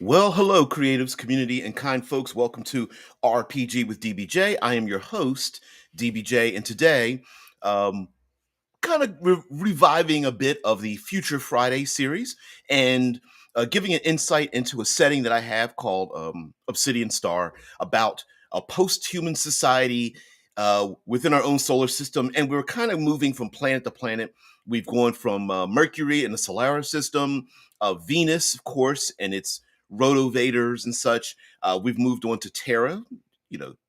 Well, hello, creatives, community, and kind folks. Welcome to RPG with DBJ. I am your host, DBJ, and today, um, kind of reviving a bit of the Future Friday series and giving an insight into a setting that I have called Obsidian Star about a post human society within our own solar system. And we're kind of moving from planet to planet. We've gone from Mercury in the solar system, Venus, of course, and its rotovaders and such. We've moved on to Terra,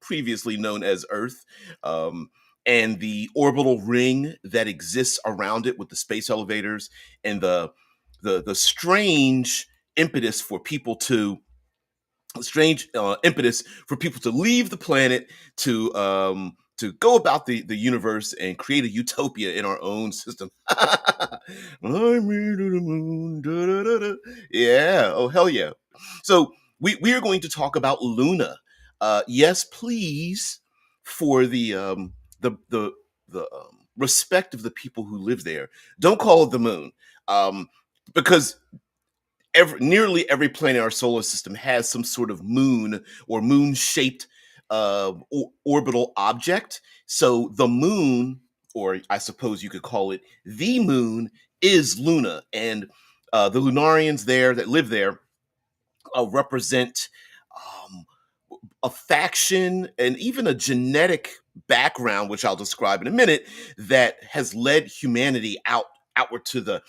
previously known as Earth. And the orbital ring that exists around it with the space elevators and the strange impetus for people to leave the planet to go about the universe and create a utopia in our own system. I'm me to the moon. Da, da, da, da. Yeah. Oh hell yeah. So we are going to talk about Luna. Yes, please, for the respect of the people who live there. Don't call it the moon, because nearly every planet in our solar system has some sort of moon or moon-shaped orbital object. So the moon, or I suppose you could call it the moon, is Luna, and the Lunarians there that live there represent um, a faction and even a genetic background, which I'll describe in a minute, that has led humanity outward to the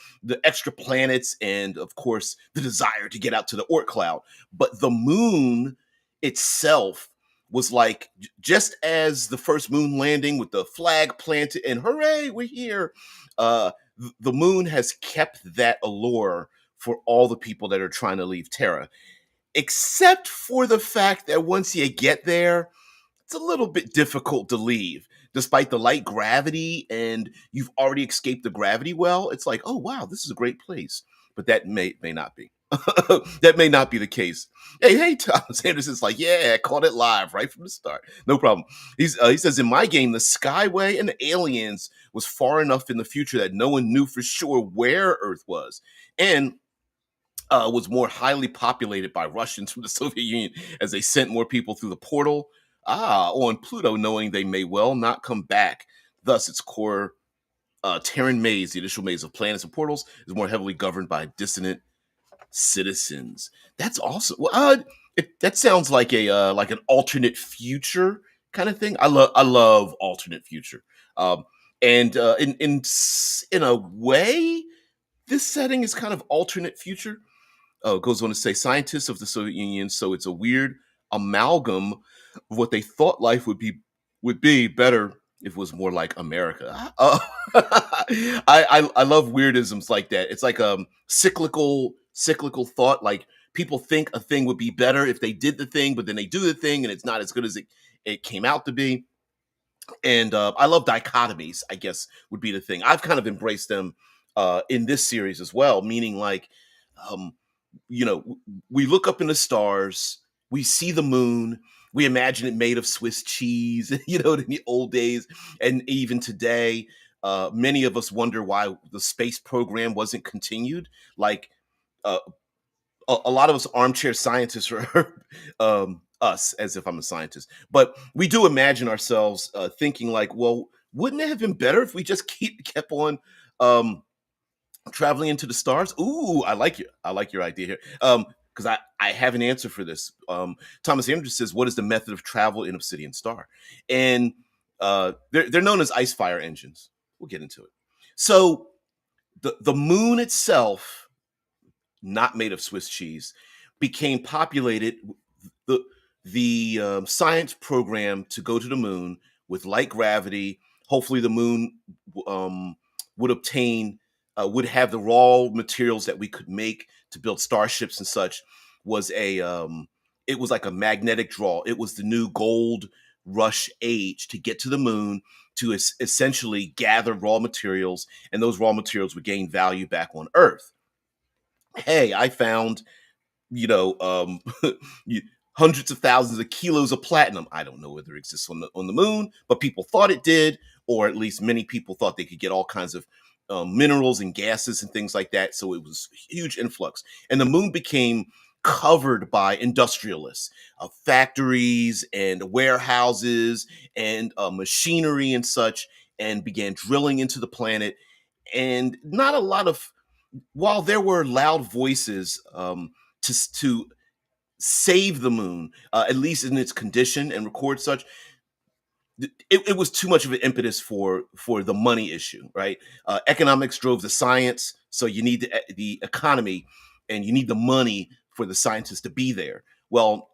extra planets, and of course the desire to get out to the Oort cloud. But the moon itself was like, just as the first moon landing with the flag planted and hooray, we're here. The moon has kept that allure for all the people that are trying to leave Terra, except for the fact that once you get there, it's a little bit difficult to leave. Despite the light gravity and you've already escaped the gravity well, it's like, oh wow, this is a great place. But that may not be. That may not be the case. Hey, Thomas Anderson's like, yeah, I caught it live right from the start. No problem. He says, in my game, the Skyway and the aliens was far enough in the future that no one knew for sure where Earth was. And was more highly populated by Russians from the Soviet Union as they sent more people through the portal on Pluto, knowing they may well not come back. Thus, its core Terran maze, the initial maze of planets and portals, is more heavily governed by dissonant citizens. That's awesome. Well, that sounds like like an alternate future kind of thing. I love alternate future, and in a way, this setting is kind of alternate future. It goes on to say scientists of the Soviet Union, so it's a weird amalgam of what they thought life would be better if it was more like America. I love weirdisms like that. It's like cyclical thought. Like, people think a thing would be better if they did the thing, but then they do the thing and it's not as good as it came out to be. And I love dichotomies, I guess, would be the thing. I've kind of embraced them in this series as well, meaning like, um, we look up in the stars, we see the moon, we imagine it made of Swiss cheese, in the old days. And even today, many of us wonder why the space program wasn't continued. Like, uh, a lot of us armchair scientists are us, as if I'm a scientist, but we do imagine ourselves thinking like, well, wouldn't it have been better if we just kept on traveling into the stars? Ooh, I like your idea here. Because I have an answer for this. Thomas Anderson says, what is the method of travel in Obsidian Star? And they're known as ice fire engines. We'll get into it. So the moon itself, not made of Swiss cheese, became populated. The science program to go to the moon with light gravity. Hopefully, the moon would obtain would have the raw materials that we could make to build starships and such. Was a It was like a magnetic draw. It was the new gold rush age to get to the moon, to essentially gather raw materials, and those raw materials would gain value back on Earth. Hey, I found, you know, hundreds of thousands of kilos of platinum. I don't know whether it exists on the moon, but people thought it did, or at least many people thought they could get all kinds of minerals and gases and things like that. So it was a huge influx, and the moon became covered by industrialists, factories and warehouses and machinery and such, and began drilling into the planet. And not a lot of, while there were loud voices to save the moon, at least in its condition, and record such, it was too much of an impetus for the money issue, right? Economics drove the science, so you need the economy, and you need the money for the scientists to be there. Well,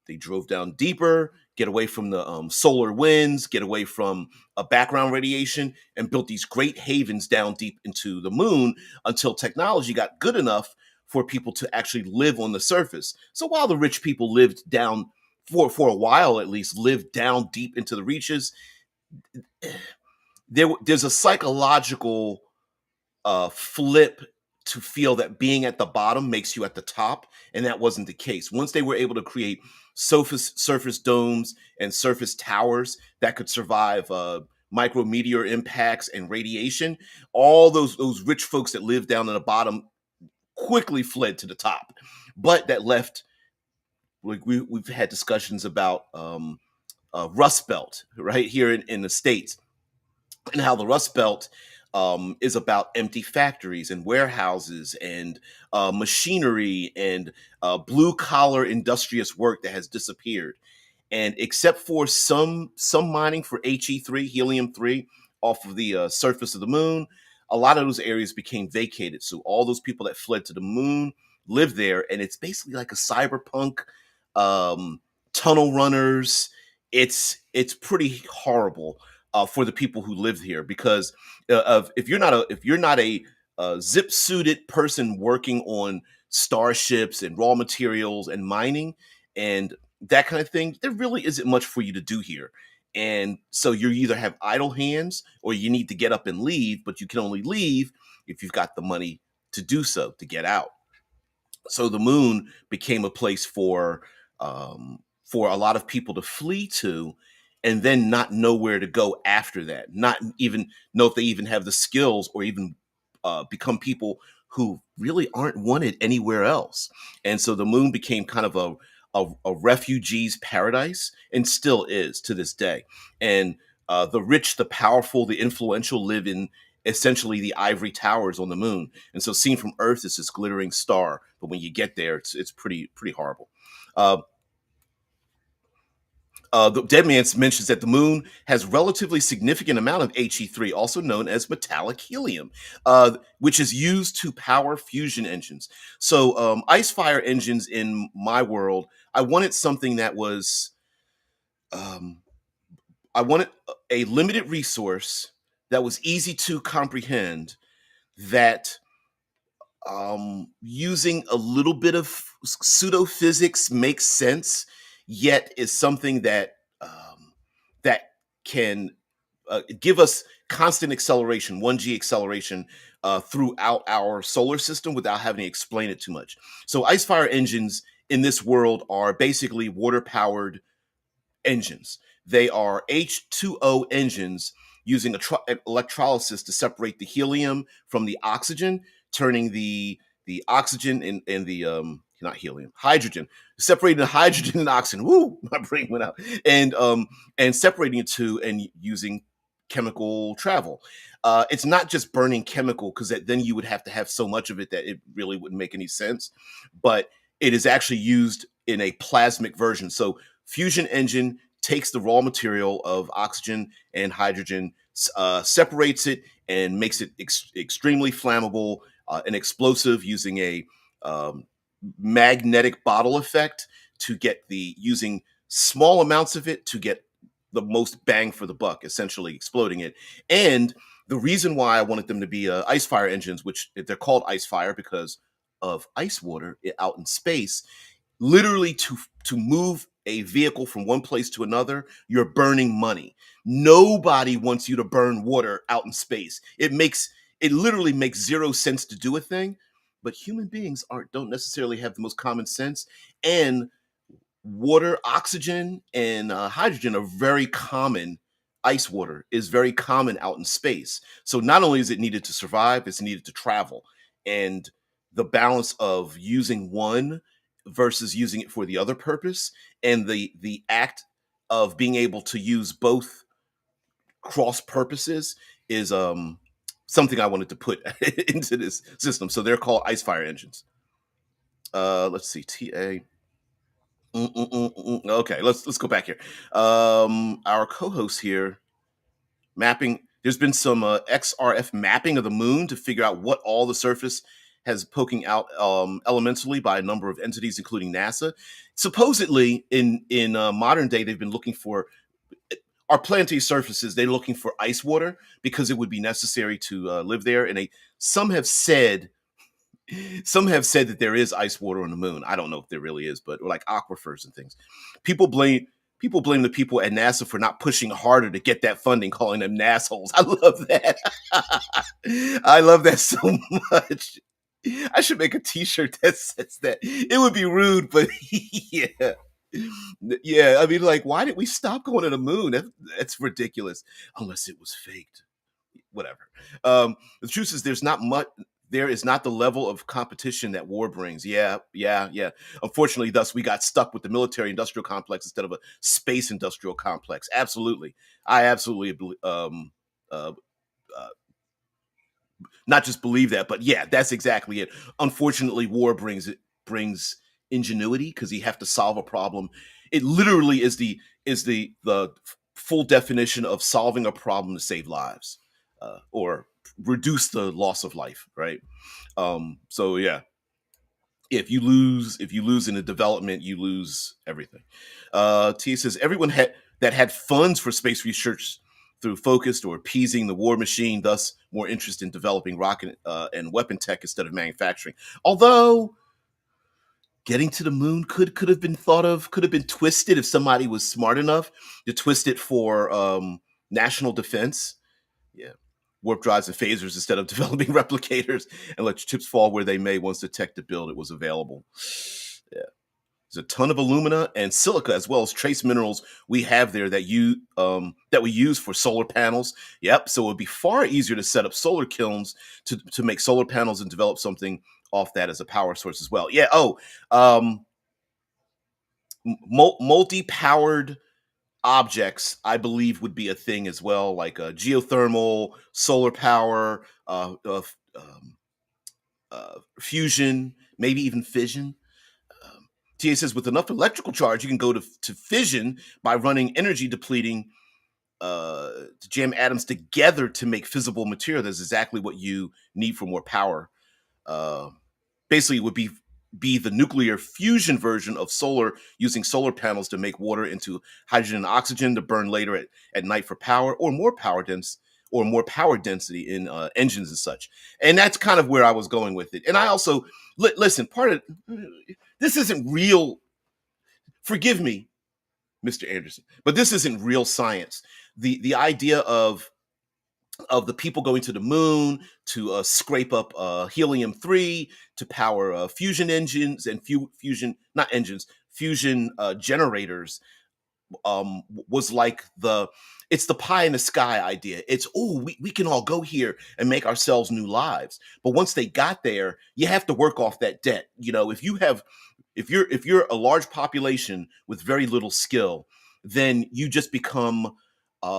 they drove down deeper, get away from the solar winds, get away from background radiation, and built these great havens down deep into the moon until technology got good enough for people to actually live on the surface. So while the rich people lived down, for a while at least, lived down deep into the reaches, there's a psychological flip to feel that being at the bottom makes you at the top, and that wasn't the case. Once they were able to create surface domes and surface towers that could survive micrometeor impacts and radiation, all those rich folks that lived down in the bottom quickly fled to the top. But that left, like we've had discussions about Rust Belt right here in the States, and how the Rust Belt is about empty factories and warehouses and machinery and blue collar industrious work that has disappeared. And except for some mining for He3, helium-3, off of the surface of the moon, a lot of those areas became vacated. So all those people that fled to the moon live there, and it's basically like a cyberpunk, tunnel runners. It's pretty horrible for the people who live here, because of if you're not a zip suited person working on starships and raw materials and mining and that kind of thing, there really isn't much for you to do here. And so you either have idle hands or you need to get up and leave, but you can only leave if you've got the money to do so, to get out. So the moon became a place for a lot of people to flee to, and then not know where to go after that, not even know if they even have the skills, or even become people who really aren't wanted anywhere else. And so the moon became kind of a refugee's paradise, and still is to this day. And the rich, the powerful, the influential live in essentially the ivory towers on the moon. And so seen from Earth, it's this glittering star, but when you get there, it's pretty horrible. Uh, the Dead Man mentions that the moon has relatively significant amount of He3, also known as metallic helium, which is used to power fusion engines. So ice fire engines in my world, I wanted something that was, um, I wanted a limited resource that was easy to comprehend, that using a little bit of pseudo physics makes sense, yet is something that can give us constant acceleration, 1G acceleration, throughout our solar system without having to explain it too much. So, ice fire engines in this world are basically water powered engines. They are H2O engines using electrolysis to separate the helium from the oxygen, turning the oxygen and the not helium, hydrogen, separating the hydrogen and oxygen. Woo, my brain went out. And separating the two and using chemical travel. It's not just burning chemical, because then you would have to have so much of it that it really wouldn't make any sense. But it is actually used in a plasmic version. So fusion engine takes the raw material of oxygen and hydrogen, separates it, and makes it extremely flammable and explosive, using a magnetic bottle effect to get using small amounts of it to get the most bang for the buck, essentially exploding it. And the reason why I wanted them to be ice fire engines, which they're called ice fire because of ice water out in space, literally to move a vehicle from one place to another, you're burning money. Nobody wants you to burn water out in space. It literally makes zero sense to do a thing, but human beings don't necessarily have the most common sense. And water, oxygen, and hydrogen are very common. Ice water is very common out in space. So not only is it needed to survive, it's needed to travel. And the balance of using one versus using it for the other purpose, and the act of being able to use both cross purposes is something I wanted to put into this system. So they're called ice fire engines. Let's see, TA. Okay, let's go back here. Our co-host here mapping. There's been some XRF mapping of the moon to figure out what all the surface has poking out elementally by a number of entities, including NASA. Supposedly, in modern day, they've been looking for our planetary surfaces. They're looking for ice water because it would be necessary to live there. And some have said some have said that there is ice water on the moon. I don't know if there really is, but like aquifers and things. People blame people blame the people at NASA for not pushing harder to get that funding, calling them nassholes. I love that. I love that so much. I should make a T-shirt that says that. It would be rude, but yeah, yeah. I mean, like, why did we stop going to the moon? That's ridiculous. Unless it was faked. Whatever. The truth is, there's not much. There is not the level of competition that war brings. Yeah, yeah, yeah. Unfortunately, thus we got stuck with the military-industrial complex instead of a space-industrial complex. Absolutely, I absolutely uh, uh, not just believe that, but yeah, that's exactly it. Unfortunately, war brings ingenuity because you have to solve a problem. It literally is the full definition of solving a problem to save lives, or reduce the loss of life, right? So yeah, if you lose in a development, you lose everything. T says everyone that had funds for space research through focused or appeasing the war machine, thus more interest in developing rocket and weapon tech instead of manufacturing. Although getting to the moon could have been thought of, could have been twisted if somebody was smart enough to twist it for national defense. Yeah. Warp drives and phasers instead of developing replicators, and let chips fall where they may once the tech to build it was available. Yeah. There's a ton of alumina and silica as well as trace minerals we have there that we use for solar panels. Yep. So it would be far easier to set up solar kilns to make solar panels and develop something off that as a power source as well. Yeah. Oh, um, multi-powered objects, I believe, would be a thing as well, like geothermal, solar power, fusion, maybe even fission. TA says with enough electrical charge, you can go to fission by running energy depleting to jam atoms together to make fissile material. That's exactly what you need for more power. Uh, Basically, it would be the nuclear fusion version of solar, using solar panels to make water into hydrogen and oxygen to burn later at night for power, or more power density in engines and such. And that's kind of where I was going with it. And I also listen. Part of this isn't real. Forgive me, Mr. Anderson, but this isn't real science. The idea of the people going to the moon to scrape up helium-3 to power fusion engines and fusion, not engines, fusion generators, was like it's the pie in the sky idea. It's, oh, we can all go here and make ourselves new lives. But once they got there, you have to work off that debt. If you're a large population with very little skill, then you just become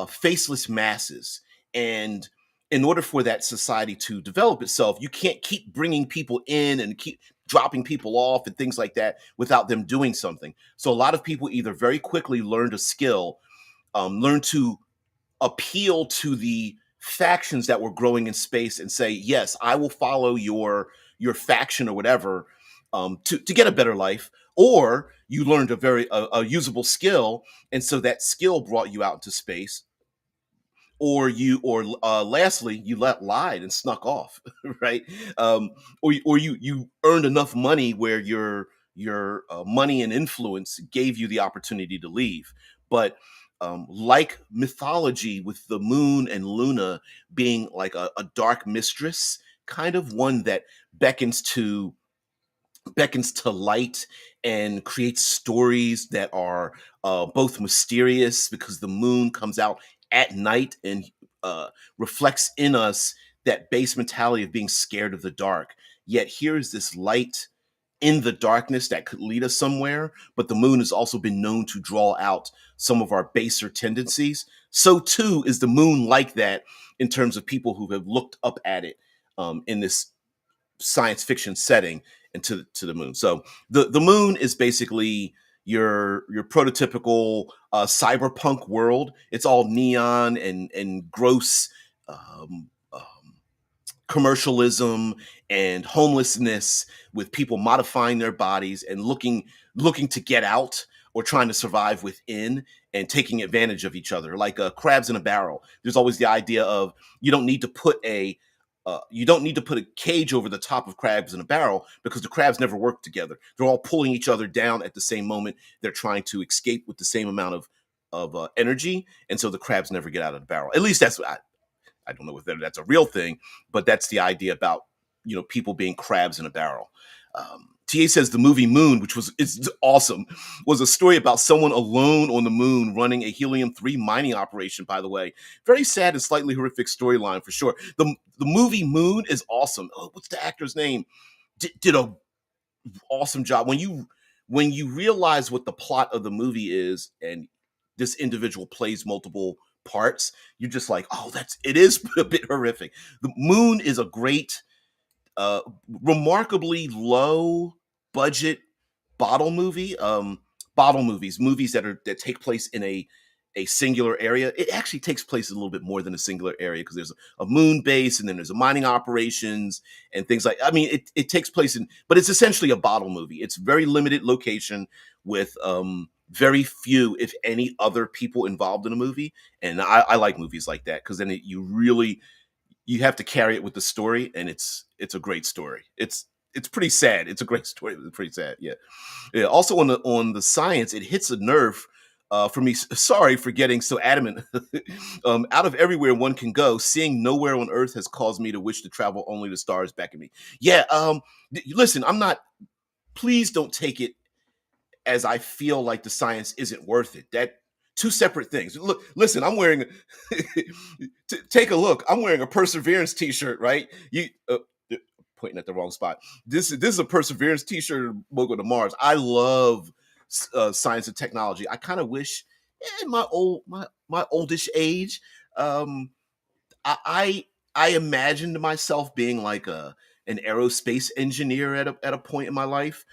faceless masses. And in order for that society to develop itself, you can't keep bringing people in and keep dropping people off and things like that without them doing something. So a lot of people either very quickly learned a skill, learn to appeal to the factions that were growing in space and say, yes, I will follow your faction or whatever, to get a better life. Or you learned a usable skill, and so that skill brought you out into space. Or lastly, you lied and snuck off, right? Or you earned enough money where your money and influence gave you the opportunity to leave. But like mythology, with the moon and Luna being like a dark mistress, kind of one that beckons to light and creates stories that are both mysterious, because the moon comes out at night and reflects in us that base mentality of being scared of the dark. Yet here is this light in the darkness that could lead us somewhere, but the moon has also been known to draw out some of our baser tendencies. So too is the moon like that in terms of people who have looked up at it in this science fiction setting and to the moon. So the moon is basically your prototypical cyberpunk world. It's all neon and gross commercialism and homelessness, with people modifying their bodies and looking to get out or trying to survive within and taking advantage of each other, like crabs in a barrel. There's always the idea of you don't need to put a cage over the top of crabs in a barrel, because the crabs never work together. They're all pulling each other down at the same moment. They're trying to escape with the same amount of energy, and so the crabs never get out of the barrel. At least that's what I don't know whether that's a real thing, but that's the idea about people being crabs in a barrel. TA says the movie Moon, which is awesome, was a story about someone alone on the moon running a helium-3 mining operation. By the way, very sad and slightly horrific storyline for sure. The movie Moon is awesome. Oh, what's the actor's name? Did a awesome job when you realize what the plot of the movie is, and this individual plays multiple parts. You're just like, oh, it is a bit horrific. The Moon is a great, remarkably low budget bottle movies that take place in a singular area. It actually takes place in a little bit more than a singular area, because there's a moon base, and then there's a mining operations and things like. I mean, it takes place but it's essentially a bottle movie. It's very limited location with very few, if any, other people involved in a movie, and I like movies like that, because then you have to carry it with the story, and it's a great story. It's pretty sad. It's a great story, but it's pretty sad. Yeah. Yeah. Also on the science, it hits a nerve for me. Sorry for getting so adamant. Out of everywhere one can go, seeing nowhere on Earth has caused me to wish to travel only the stars beckon me. Yeah. Listen, I'm not. Please don't take it as I feel like the science isn't worth it. That two separate things. Look, listen, I'm wearing. Take a look. I'm wearing a Perseverance T-shirt, right? You. Pointing at the wrong spot. This is a Perseverance T-shirt. We'll go to Mars. I love science and technology. I kind of wish, in my oldish age, I imagined myself being like an aerospace engineer at a point in my life.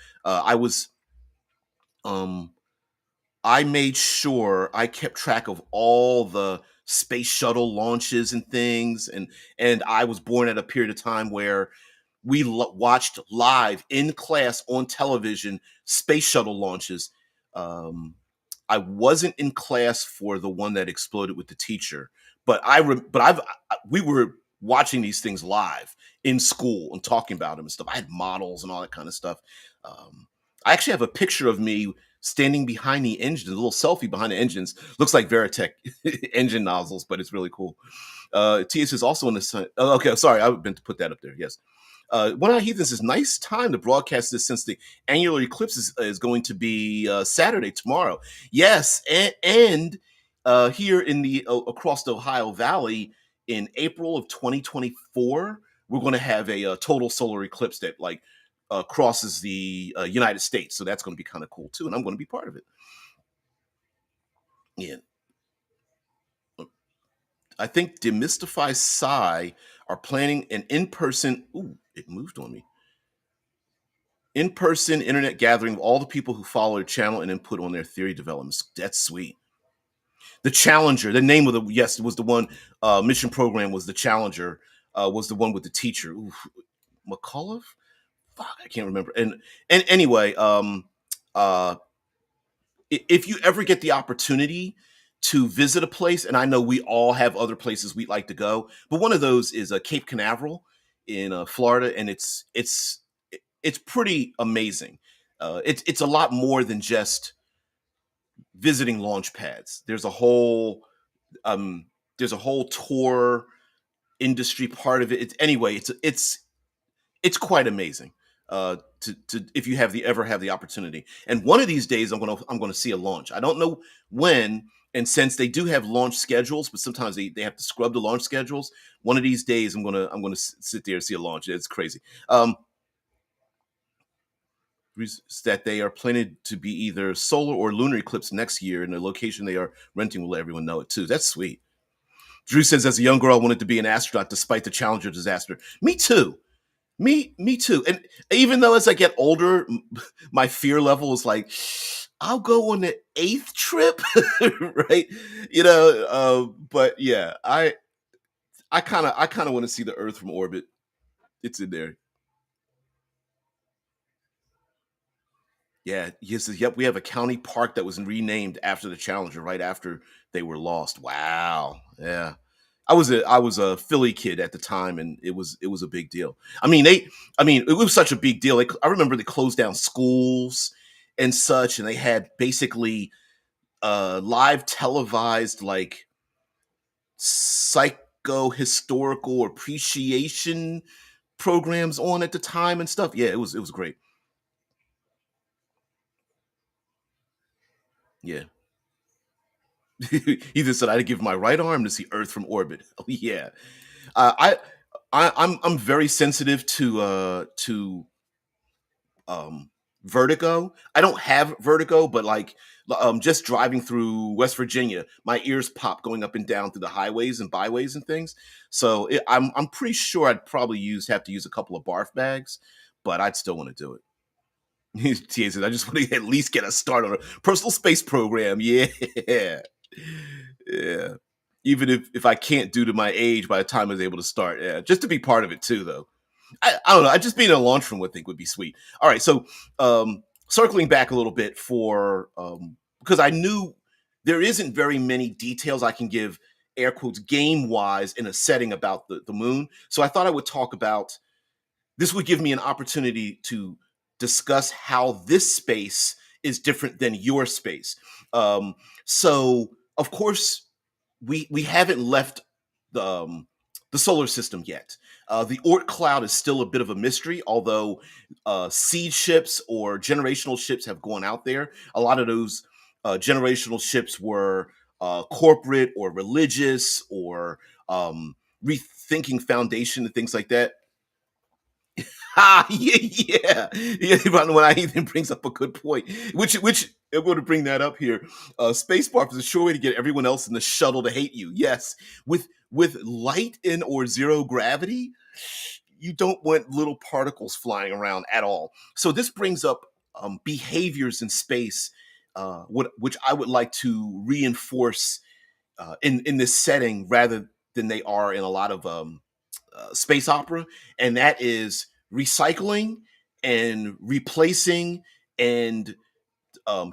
Um, I made sure I kept track of all the space shuttle launches and things, and I was born at a period of time where we watched live in class on television space shuttle launches. Um, I wasn't in class for the one that exploded with the teacher, but we were watching these things live in school and talking about them and stuff. I had models and all that kind of stuff. I actually have a picture of me standing behind the engine, a little selfie behind the engines. Looks like Veritech engine nozzles, but it's really cool. TS is also in the sun. Oh, okay, sorry, I meant to put that up there. Yes. One Eye Heathens is nice time to broadcast this, since the annular eclipse is going to be Saturday, tomorrow. Yes, and here in the across the Ohio Valley in April of 2024, we're going to have a total solar eclipse that crosses the United States. So that's going to be kind of cool too, and I'm going to be part of it. Yeah. I think Demystify Psi are planning an in-person. Ooh, it moved on me. In-person internet gathering of all the people who follow their channel and input on their theory developments. That's sweet. The Challenger, the name of was the one. Mission Program was the Challenger. Was the one with the teacher. Ooh, McCullough. Fuck, I can't remember. And anyway, uh, if you ever get the opportunity to visit a place, and I know we all have other places we'd like to go, but one of those is Cape Canaveral in Florida, and it's pretty amazing. It's a lot more than just visiting launch pads. Um, there's a whole tour industry part of it. Anyway, it's quite amazing. To if you ever have the opportunity, and one of these days I'm gonna see a launch. I don't know when, and since they do have launch schedules, but sometimes they have to scrub the launch schedules. One of these days I'm gonna sit there and see a launch. It's crazy. that they are planning to be either solar or lunar eclipse next year, and the location they are renting will let everyone know it too. That's sweet. Drew says, as a young girl, I wanted to be an astronaut despite the Challenger disaster. Me too. Me too. And even though as I get older, my fear level is like, I'll go on the eighth trip, right? But yeah, I kind of want to see the Earth from orbit. It's in there. Yeah, he says, yep, we have a county park that was renamed after the Challenger right after they were lost. Wow. Yeah. I was a Philly kid at the time, and it was a big deal. I mean it was such a big deal. Like, I remember they closed down schools and such, and they had basically live televised like psycho historical appreciation programs on at the time and stuff. Yeah, it was great. Yeah. He just said I'd give my right arm to see Earth from orbit. Oh yeah, uh, I, I'm very sensitive to vertigo. I don't have vertigo, but like just driving through West Virginia, my ears pop going up and down through the highways and byways and things. So I'm pretty sure I'd probably have to use a couple of barf bags, but I'd still want to do it. Tia says, I just want to at least get a start on a personal space program. Yeah. Yeah. Even if I can't due to my age by the time I was able to start. Yeah. Just to be part of it too, though. I don't know. I just being in a launch room, I think would be sweet. All right. So circling back a little bit for because I knew there isn't very many details I can give air quotes game wise in a setting about the moon. So I thought I would talk about this would give me an opportunity to discuss how this space is different than your space. So, of course, we haven't left the solar system yet. The Oort cloud is still a bit of a mystery, although seed ships or generational ships have gone out there. A lot of those generational ships were corporate or religious or rethinking foundation and things like that. Ah, yeah, yeah, yeah. When I even brings up a good point, which I'm going to bring that up here. Space is a sure way to get everyone else in the shuttle to hate you. Yes, with light in or zero gravity, you don't want little particles flying around at all. So this brings up behaviors in space, which I would like to reinforce in this setting rather than they are in a lot of space opera, and that is recycling and replacing and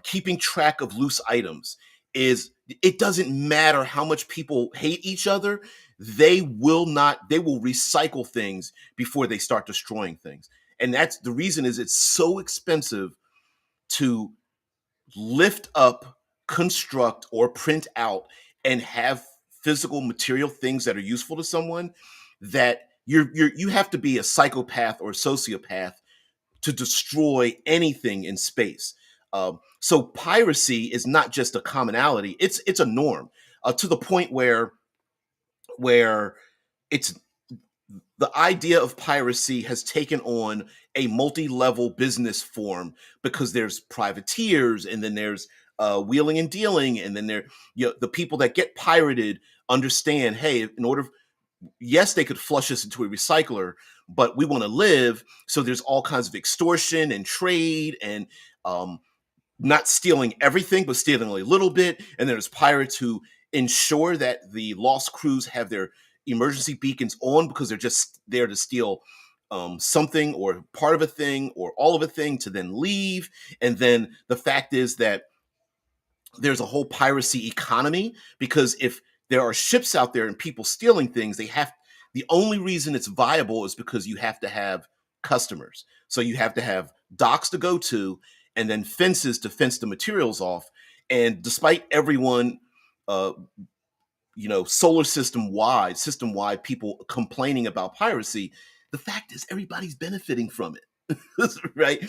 keeping track of loose items. Is it doesn't matter how much people hate each other, they will recycle things before they start destroying things. And that's the reason is it's so expensive to lift up, construct, or print out and have physical material things that are useful to someone that you have to be a psychopath or a sociopath to destroy anything in space. So piracy is not just a commonality; it's a norm to the point where it's the idea of piracy has taken on a multi-level business form because there's privateers and then there's wheeling and dealing and then the people that get pirated understand, hey, in order, yes, they could flush us into a recycler, but we want to live, so there's all kinds of extortion and trade and um, not stealing everything, but stealing a little bit. And there's pirates who ensure that the lost crews have their emergency beacons on because they're just there to steal something or part of a thing or all of a thing to then leave. And then the fact is that there's a whole piracy economy because if there are ships out there and people stealing things, the only reason it's viable is because you have to have customers. So you have to have docks to go to and then fences to fence the materials off. And despite everyone, uh, system wide, people complaining about piracy, the fact is everybody's benefiting from it. Right?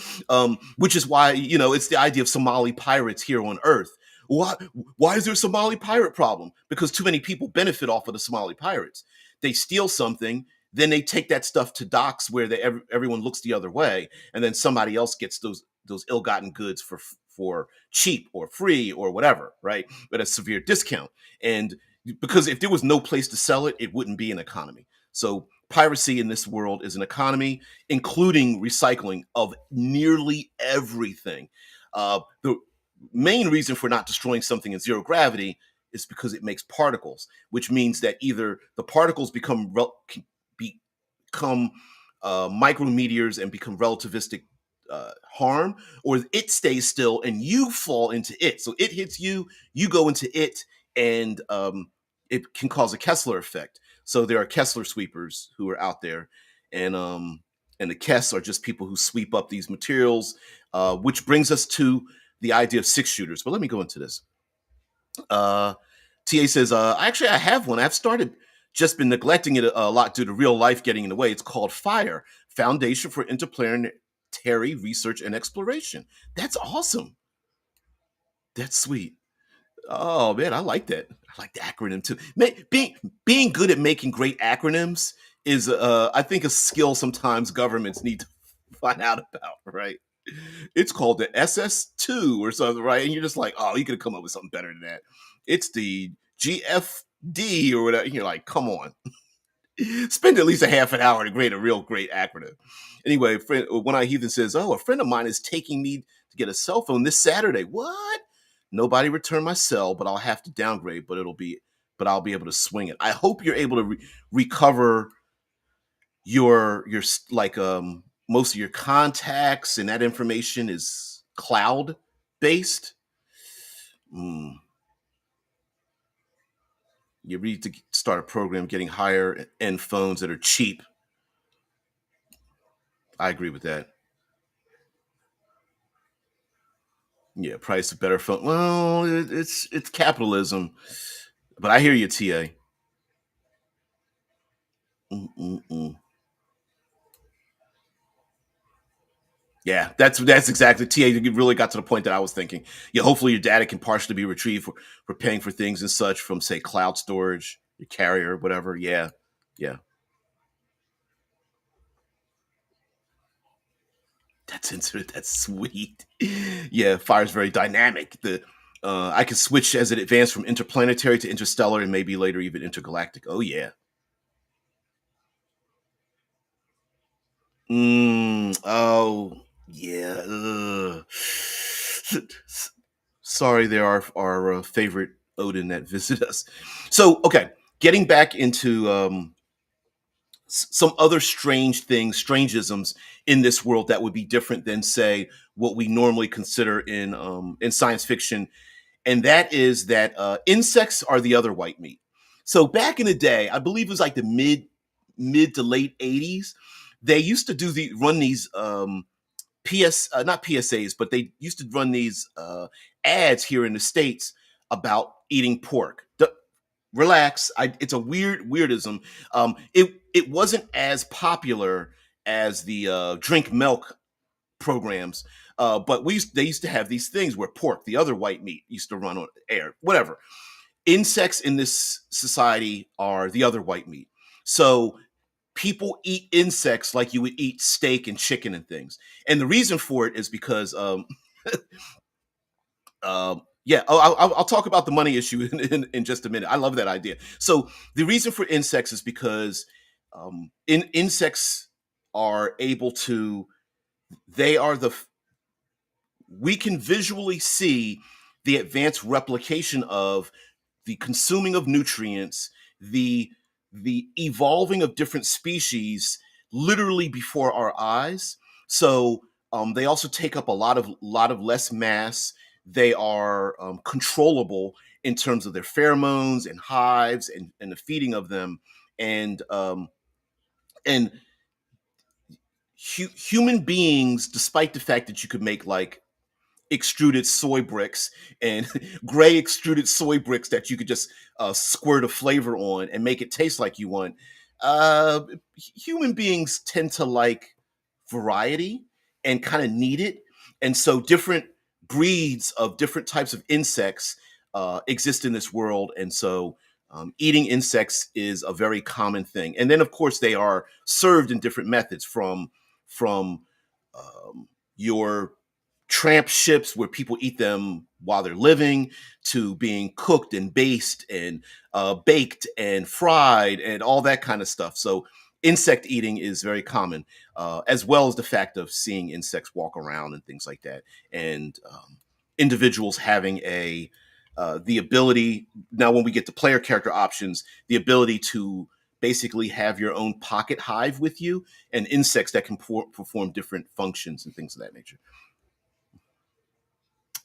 Which is why it's the idea of Somali pirates here on Earth. Why? Why is there a Somali pirate problem? Because too many people benefit off of the Somali pirates. They steal something, then they take that stuff to docks where everyone looks the other way, and then somebody else gets those. those ill-gotten goods for cheap or free or whatever, right? At a severe discount. And because if there was no place to sell it, it wouldn't be an economy. So piracy in this world is an economy, including recycling of nearly everything. The main reason for not destroying something in zero gravity is because it makes particles, which means that either the particles become micrometeors and become relativistic harm, or it stays still and you fall into it. So it hits you, you go into it, and it can cause a Kessler effect. So there are Kessler sweepers who are out there, and the Kess are just people who sweep up these materials, which brings us to the idea of six shooters. But let me go into this. Uh, TA says, actually, I have one. I've started, just been neglecting it a lot due to real life getting in the way. It's called FIRE, Foundation for Interplanetary Research and Exploration. That's awesome. That's sweet. Oh man, I like that. I like the acronym too. Being good at making great acronyms is, I think, a skill sometimes governments need to find out about. Right? It's called the SS2 or something, right? And you're just like, oh, you could have come up with something better than that. It's the GFD or whatever. You're like, come on. Spend at least a half an hour to create a real great acronym. Anyway, One Eye Heathen says, "Oh, a friend of mine is taking me to get a cell phone this Saturday. What? Nobody returned my cell, but I'll have to downgrade. But I'll be able to swing it. I hope you're able to recover your like most of your contacts, and that information is cloud based. Mm. You need to start a program getting higher end phones that are cheap. I agree with that. Yeah, price of better phone. Well, it's capitalism, but I hear you, TA. Mm-mm-mm. Yeah, that's exactly TA. You really got to the point that I was thinking. Yeah, hopefully your data can partially be retrieved for paying for things and such from, say, cloud storage, your carrier, whatever. Yeah, yeah, that's instant. That's sweet. Yeah, Fire's very dynamic. The I can switch as it advanced from interplanetary to interstellar and maybe later even intergalactic. Oh yeah. Oh yeah. Sorry, there are our favorite Odin that visit us. So okay, getting back into some other strange things, strangeisms in this world that would be different than, say, what we normally consider in science fiction, and that is that insects are the other white meat. So back in the day, I believe it was like the mid to late '80s, they used to run these not PSAs, but they used to run these ads here in the States about eating pork. Relax, it's a weirdism. It wasn't as popular as the drink milk programs, but they used to have these things where pork, the other white meat, used to run on air. Whatever. Insects in this society are the other white meat. So people eat insects like you would eat steak and chicken and things. And the reason for it is because yeah, I'll talk about the money issue in just a minute. I love that idea. So the reason for insects is because insects are able to. They are we can visually see the advanced replication of the consuming of nutrients, the the evolving of different species literally before our eyes. So they also take up a lot of less mass. They are controllable in terms of their pheromones and hives and the feeding of them, and human beings, despite the fact that you could make like extruded soy bricks and gray extruded soy bricks that you could just squirt a flavor on and make it taste like you want. Uh, Human beings tend to like variety and kind of need it. And so different breeds of different types of insects exist in this world. And so eating insects is a very common thing. And then, of course, they are served in different methods from your tramp ships where people eat them while they're living, to being cooked and based and baked and fried and all that kind of stuff. So insect eating is very common, as well as the fact of seeing insects walk around and things like that, and individuals having a the ability, now when we get to player character options, the ability to basically have your own pocket hive with you, and insects that can perform different functions and things of that nature.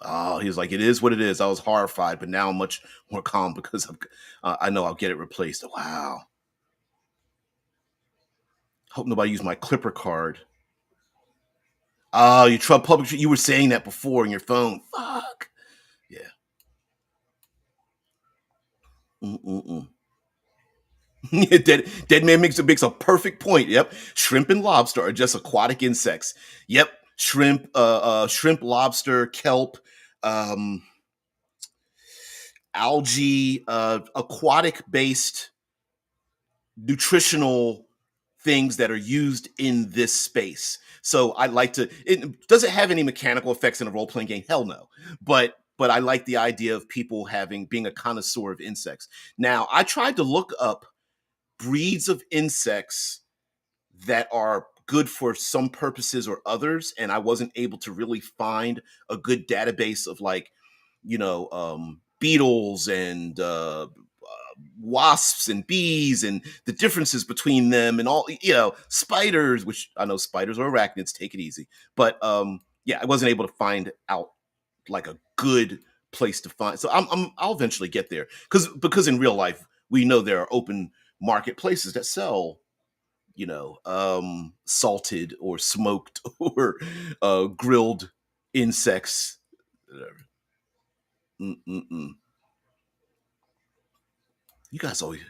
Oh, he was like, "It is what it is." I was horrified, but now I'm much more calm because I know I'll get it replaced. Wow. Hope nobody used my Clipper card. Oh, you Trump public. You were saying that before in your phone. Fuck. Yeah. Mm-mm-mm. Dead man makes a perfect point. Yep. Shrimp and lobster are just aquatic insects. Yep. Shrimp, lobster, kelp, um, algae, aquatic based nutritional things that are used in this space. So I like to. It does it have any mechanical effects in a role playing game? Hell no. But I like the idea of people having being a connoisseur of insects. Now I tried to look up breeds of insects that are good for some purposes or others, and I wasn't able to really find a good database of, like, beetles and wasps and bees and the differences between them, and all, spiders, which I know spiders are arachnids, take it easy. But yeah, I wasn't able to find out like a good place to find. So I'll eventually get there, because in real life we know there are open marketplaces that sell, salted or smoked or grilled insects. Mm-mm-mm. You guys always,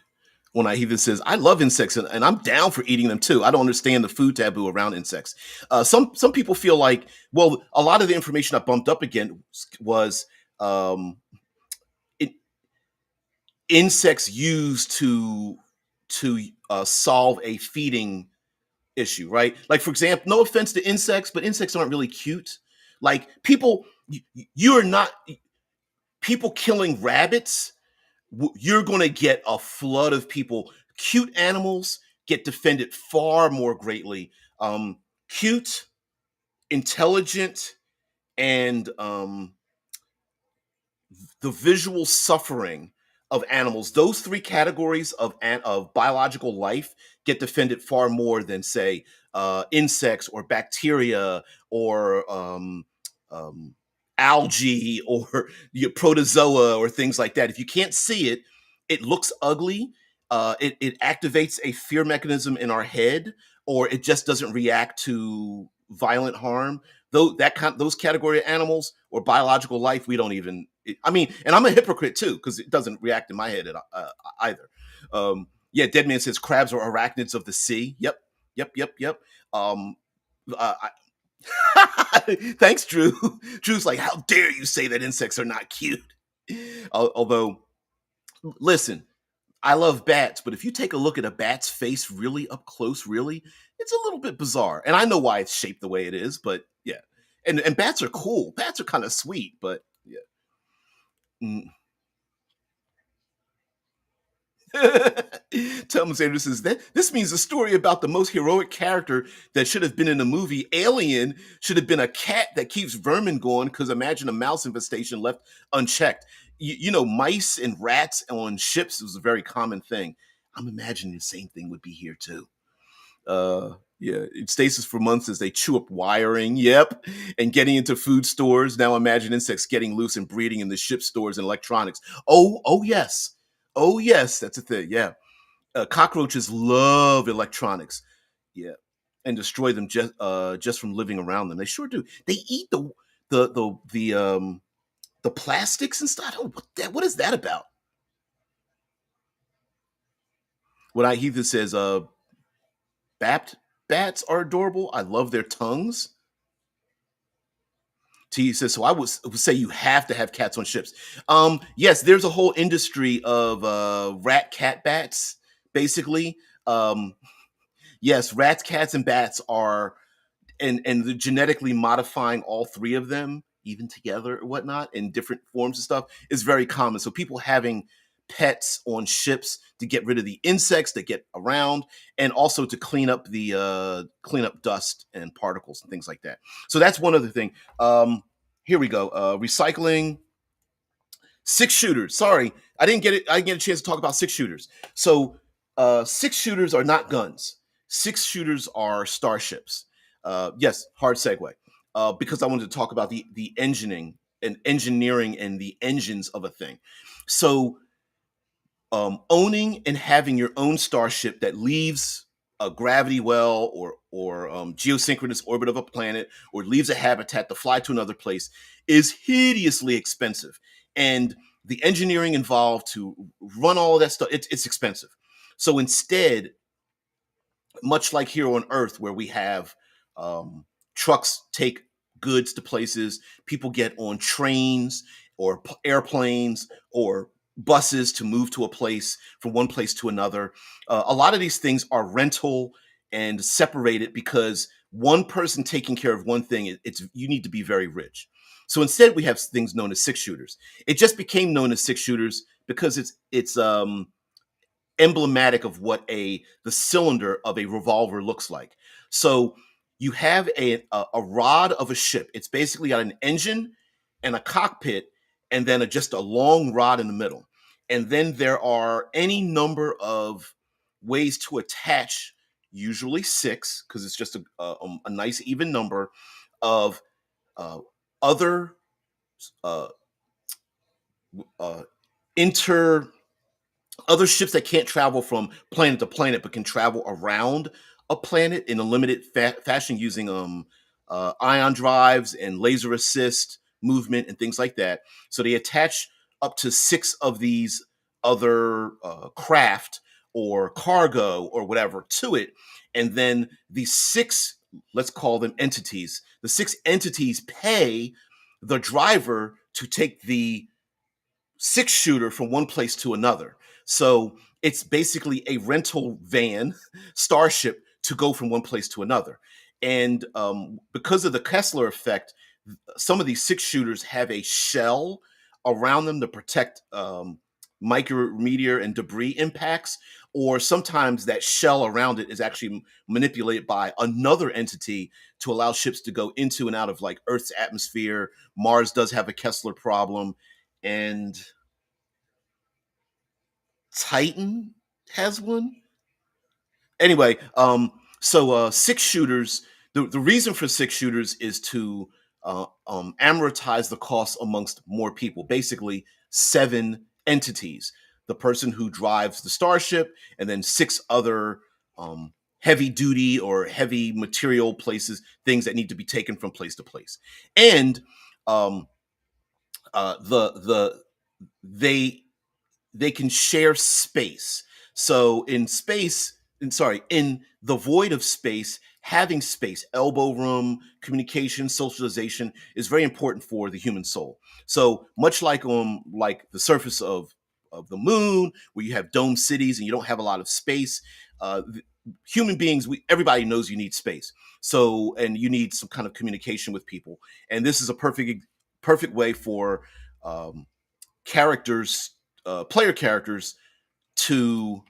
when I even says I love insects, and I'm down for eating them too. I don't understand the food taboo around insects. Some people feel like, well, a lot of the information I bumped up again was um, in, insects used to solve a feeding issue, right? Like, for example, no offense to insects, but insects aren't really cute. Like, you're not people killing rabbits. You're going to get a flood of people. Cute animals get defended far more greatly. Cute, intelligent, and the visual suffering of animals, those three categories of biological life, get defended far more than, say, insects or bacteria or um, algae or protozoa or things like that. If you can't see it, it looks ugly. It activates a fear mechanism in our head, or it just doesn't react to violent harm. Those category of animals or biological life, we don't even. I mean, and I'm a hypocrite too, because it doesn't react in my head either. Yeah, Dead Man says crabs are arachnids of the sea. Yep, yep, yep, yep. Um, Thanks, Drew. Drew's like, how dare you say that insects are not cute? Although, listen, I love bats, but if you take a look at a bat's face really up close, really, it's a little bit bizarre. And I know why it's shaped the way it is, but yeah. And bats are cool. Bats are kind of sweet, but yeah. Mm. Thomas Anderson says that this means the story about the most heroic character that should have been in the movie Alien should have been a cat that keeps vermin going. Because imagine a mouse infestation left unchecked. Mice and rats on ships was a very common thing. I'm imagining the same thing would be here too. Yeah, it stasis for months as they chew up wiring. Yep, and getting into food stores. Now imagine insects getting loose and breeding in the ship stores and electronics. Oh yes, oh yes, that's a thing. Yeah, cockroaches love electronics. Yeah, and destroy them just from living around them. They sure do. They eat the plastics and stuff. Oh, what is that about? What I Heathen says, bat bats are adorable. I love their tongues. T says, so I would say you have to have cats on ships. Yes, there's a whole industry of rat cat bats, basically. Yes, rats, cats, and bats are. and the genetically modifying all three of them even together or whatnot in different forms and stuff is very common. So people having pets on ships to get rid of the insects that get around, and also to clean up dust and particles and things like that. So that's one other thing. Here we go. Recycling. Six shooters. Sorry, I didn't get it. I didn't get a chance to talk about six shooters. So, six shooters are not guns. Six shooters are starships. Yes, hard segue. Because I wanted to talk about the engineering and the engines of a thing. So, owning and having your own starship that leaves a gravity well or geosynchronous orbit of a planet, or leaves a habitat to fly to another place, is hideously expensive, and the engineering involved to run all of that stuff, it's expensive. So instead, much like here on Earth, where we have um, trucks take goods to places, people get on trains or airplanes or buses to move to a place from one place to another. A lot of these things are rental and separated because one person taking care of one thing, it's you need to be very rich. So instead, we have things known as six shooters. It just became known as six shooters because it's emblematic of what the cylinder of a revolver looks like. So you have a rod of a ship. It's basically got an engine and a cockpit, and then just a long rod in the middle. And then there are any number of ways to attach, usually six, because it's just a nice even number of uh, other uh, uh, inter other ships that can't travel from planet to planet but can travel around a planet in a limited fashion using ion drives and laser assist movement and things like that. So they attach up to six of these other craft or cargo or whatever to it, and then the six, let's call them entities, the six entities pay the driver to take the six shooter from one place to another. So it's basically a rental van starship to go from one place to another. And because of the Kessler effect, some of these six shooters have a shell around them to protect micrometeor and debris impacts, or sometimes that shell around it is actually manipulated by another entity to allow ships to go into and out of like Earth's atmosphere. Mars does have a Kessler problem, and Titan has one. Anyway, six shooters. The reason for six shooters is to amortize the cost amongst more people. Basically, seven entities: the person who drives the starship, and then six other heavy duty or heavy material places, things that need to be taken from place to place. And um, they they can share space. So in the void of space, having space, elbow room, communication, socialization is very important for the human soul. So much like the surface of the moon, where you have dome cities and you don't have a lot of space, human beings, everybody knows you need space. So, and you need some kind of communication with people, and this is a perfect way for um, characters, player characters, to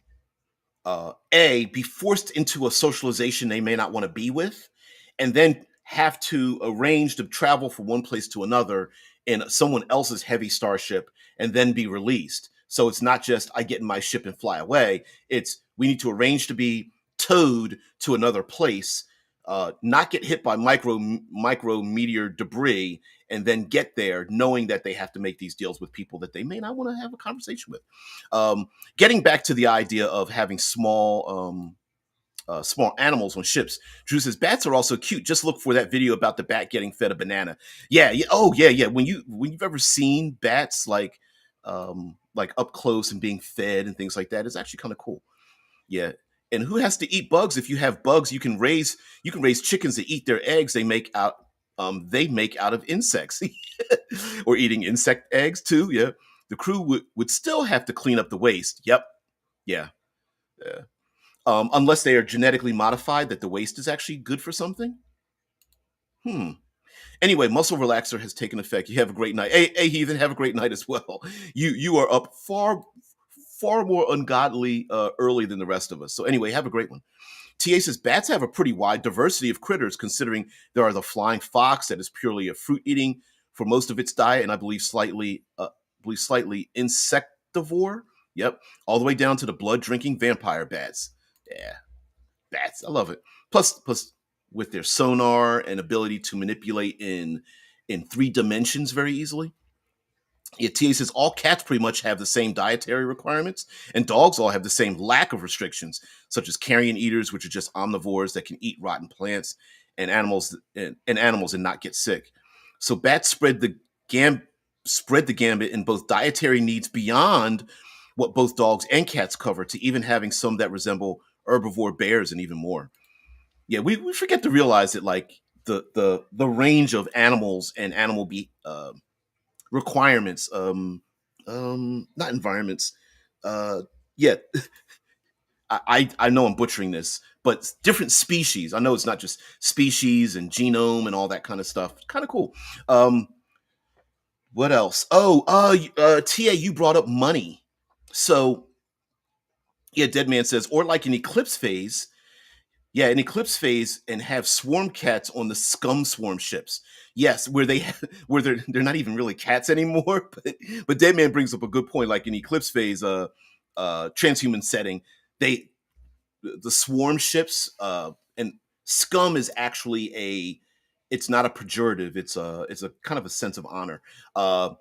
be forced into a socialization they may not want to be with, and then have to arrange to travel from one place to another in someone else's heavy starship and then be released. So it's not just I get in my ship and fly away. It's we need to arrange to be towed to another place, not get hit by micro meteor debris, and then get there knowing that they have to make these deals with people that they may not want to have a conversation with. Getting back to the idea of having small animals on ships, Drew says bats are also cute. Just look for that video about the bat getting fed a banana. Yeah, yeah. Oh, yeah, yeah. When you've ever seen bats like up close and being fed and things like that, it's actually kind of cool. Yeah. And who has to eat bugs? If you have bugs, you can raise chickens to eat their eggs. They make out of insects, or eating insect eggs too. Yeah. The crew would still have to clean up the waste. Yep. Yeah. Yeah. Unless they are genetically modified, that the waste is actually good for something. Hmm. Anyway, muscle relaxer has taken effect. You have a great night. Hey, heathen, have a great night as well. You are up far more ungodly early than the rest of us. So anyway, have a great one. TA says bats have a pretty wide diversity of critters, considering there are the flying fox that is purely a fruit eating for most of its diet, and I believe slightly insectivore. Yep, all the way down to the blood drinking vampire bats. Yeah, bats. I love it. Plus, with their sonar and ability to manipulate in 3 dimensions very easily. Yeah, TA says all cats pretty much have the same dietary requirements, and dogs all have the same lack of restrictions, such as carrion eaters, which are just omnivores that can eat rotten plants and animals and not get sick. So bats spread the gambit in both dietary needs beyond what both dogs and cats cover, to even having some that resemble herbivore bears and even more. Yeah, we forget to realize that like the range of animals and requirements, not environments. Yeah, I know I'm butchering this, but different species. I know it's not just species and genome and all that kind of stuff. Kind of cool. Um, what else? Oh, TA, you brought up money. So yeah, Dead Man says, or like an eclipse phase. Yeah, an eclipse phase and have swarm cats on the scum swarm ships. Yes, where they where they're not even really cats anymore. But Dead Man brings up a good point. Like in eclipse phase, transhuman setting, they the swarm ships, and scum is actually it's not a pejorative. It's a kind of a sense of honor. Uh,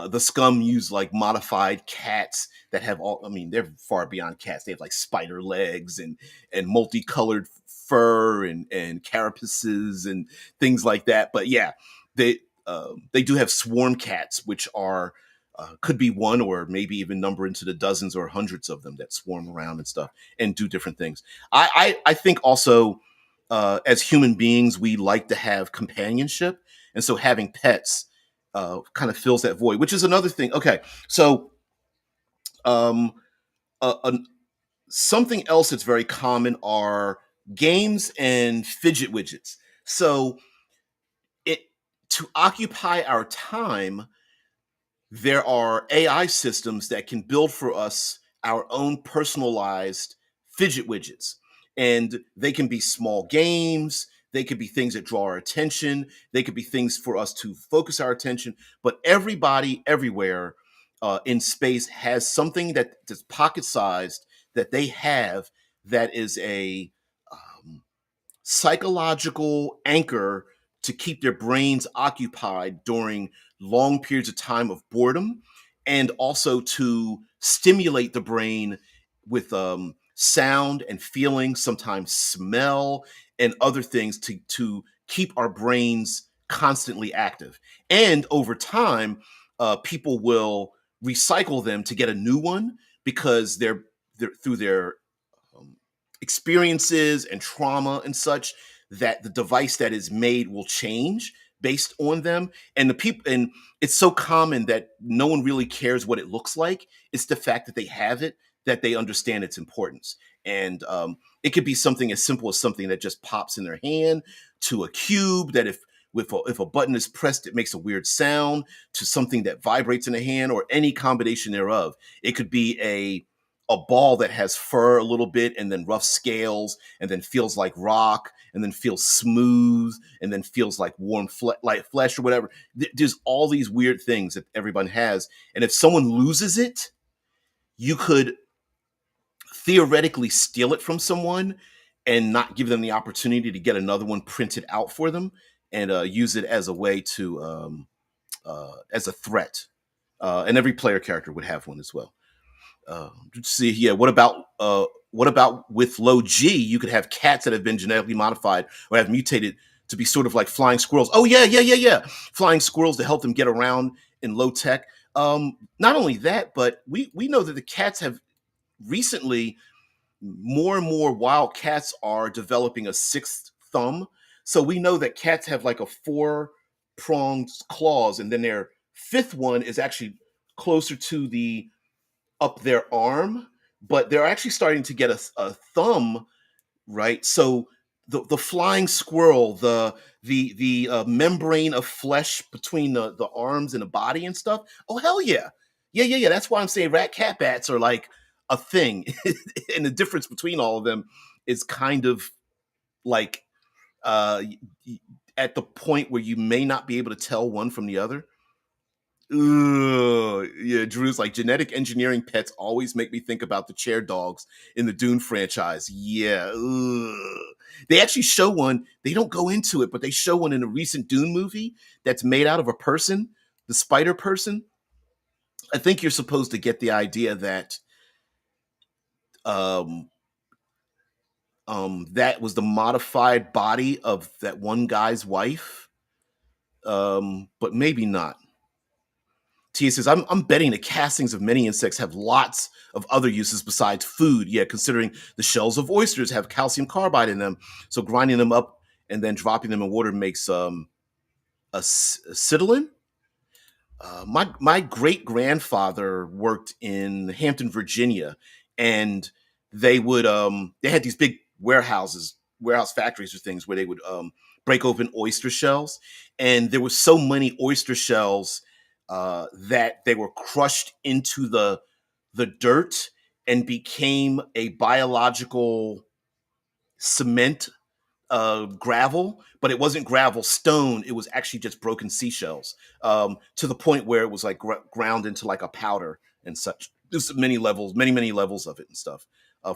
the scum use like modified cats that have all. I mean, they're far beyond cats. They have like spider legs and multicolored fur and carapaces and things like that. But yeah, they do have swarm cats, which are could be one or maybe even number into the dozens or hundreds of them that swarm around and stuff and do different things. I think also as human beings we like to have companionship, and so having pets kind of fills that void, which is another thing. Okay, so um, something else that's very common are games and fidget widgets. So it to occupy our time, there are AI systems that can build for us our own personalized fidget widgets. And they can be small games, they could be things that draw our attention, they could be things for us to focus our attention. But everybody, everywhere in space has something that's pocket sized that they have that is a um, psychological anchor to keep their brains occupied during long periods of time of boredom, and also to stimulate the brain with sound and feeling, sometimes smell and other things to keep our brains constantly active. And over time, people will recycle them to get a new one because they're through their um, experiences and trauma and such, that the device that is made will change based on them. And the people, and it's so common that no one really cares what it looks like. It's the fact that they have it that they understand its importance. And it could be something as simple as something that just pops in their hand, to a cube that if a button is pressed it makes a weird sound, to something that vibrates in the hand, or any combination thereof. It could be a ball that has fur a little bit and then rough scales and then feels like rock and then feels smooth and then feels like warm like flesh or whatever. There's all these weird things that everyone has. And if someone loses it, you could theoretically steal it from someone and not give them the opportunity to get another one printed out for them, and use it as a way to as a threat. And every player character would have one as well. Let's see, yeah. What about with low G? You could have cats that have been genetically modified or have mutated to be sort of like flying squirrels. Oh yeah. Flying squirrels to help them get around in low tech. Not only that, but we know that the cats have recently, more and more wild cats are developing a sixth thumb. So we know that cats have like a four pronged claws, and then their fifth one is actually closer to the up their arm, but they're actually starting to get a thumb, right? So the flying squirrel, the membrane of flesh between the arms and the body and stuff. Oh hell yeah, yeah. That's why I'm saying rat cat bats are like a thing, and the difference between all of them is kind of like y- y- at the point where you may not be able to tell one from the other. Ugh, yeah, Drew's like genetic engineering pets always make me think about the chair dogs in the Dune franchise. Yeah, ugh. They actually show one. They don't go into it, but they show one in a recent Dune movie that's made out of a person, the spider person. I think you're supposed to get the idea that um, that was the modified body of that one guy's wife, but maybe not. Tia says, I'm betting the castings of many insects have lots of other uses besides food. Yeah, considering the shells of oysters have calcium carbide in them. So grinding them up and then dropping them in water makes acetylene. My great grandfather worked in Hampton, Virginia, and they had these big warehouse factories or things where they would break open oyster shells, and there was so many oyster shells that they were crushed into the dirt and became a biological cement, gravel, but it wasn't gravel stone. It was actually just broken seashells, to the point where it was like ground into like a powder and such. There's many levels, many levels of it and stuff,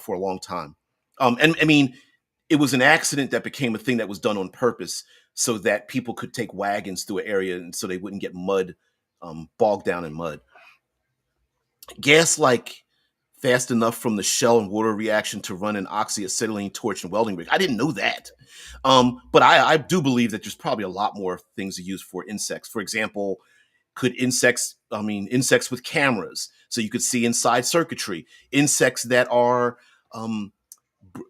for a long time. And I mean, it was an accident that became a thing that was done on purpose so that people could take wagons through an area and so they wouldn't get mud, bogged down in mud. Gas like fast enough from the shell and water reaction to run an oxyacetylene torch and welding rig. I didn't know that. But I do believe that there's probably a lot more things to use for insects. For example, insects with cameras, so you could see inside circuitry, insects that are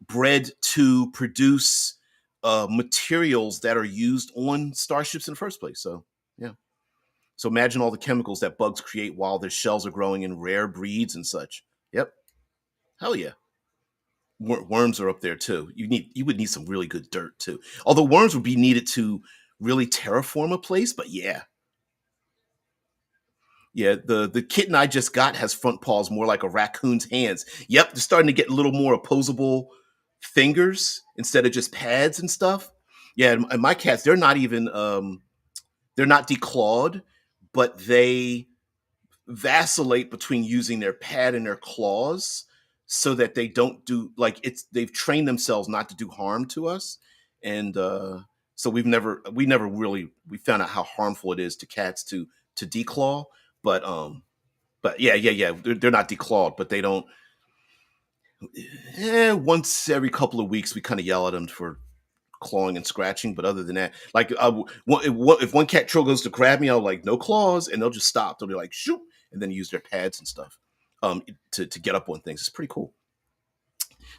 bred to produce materials that are used on starships in the first place. So, yeah. So imagine all the chemicals that bugs create while their shells are growing in rare breeds and such. Yep. Hell yeah. Worms are up there too. You would need some really good dirt too. Although worms would be needed to really terraform a place, but yeah. Yeah, the kitten I just got has front paws more like a raccoon's hands. Yep, they're starting to get a little more opposable fingers instead of just pads and stuff. Yeah, and my cats, they're not declawed, but they vacillate between using their pad and their claws so that they don't do like they've trained themselves not to do harm to us. And so we never really we found out how harmful it is to cats to declaw. But yeah, they're not declawed, but they don't. Once every couple of weeks we kind of yell at them for clawing and scratching, but other than that, like if one cat troll goes to grab me, I'll like no claws, and they'll just stop. They'll be like shoot, and then use their pads and stuff, to get up on things. It's pretty cool.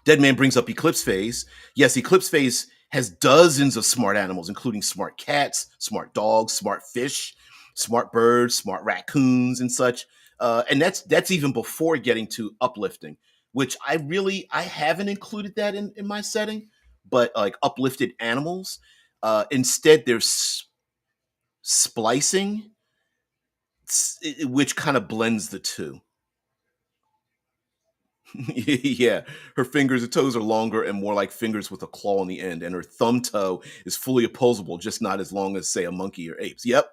Dead Man brings up Eclipse Phase. Yes, Eclipse Phase has dozens of smart animals, including smart cats, smart dogs, smart fish, smart birds, smart raccoons, and such. And that's even before getting to uplifting, which I haven't included that in my setting, but like uplifted animals. Instead, there's splicing, which kind of blends the two. Yeah, her fingers and toes are longer and more like fingers with a claw on the end, and her thumb toe is fully opposable, just not as long as, say, a monkey or apes. Yep.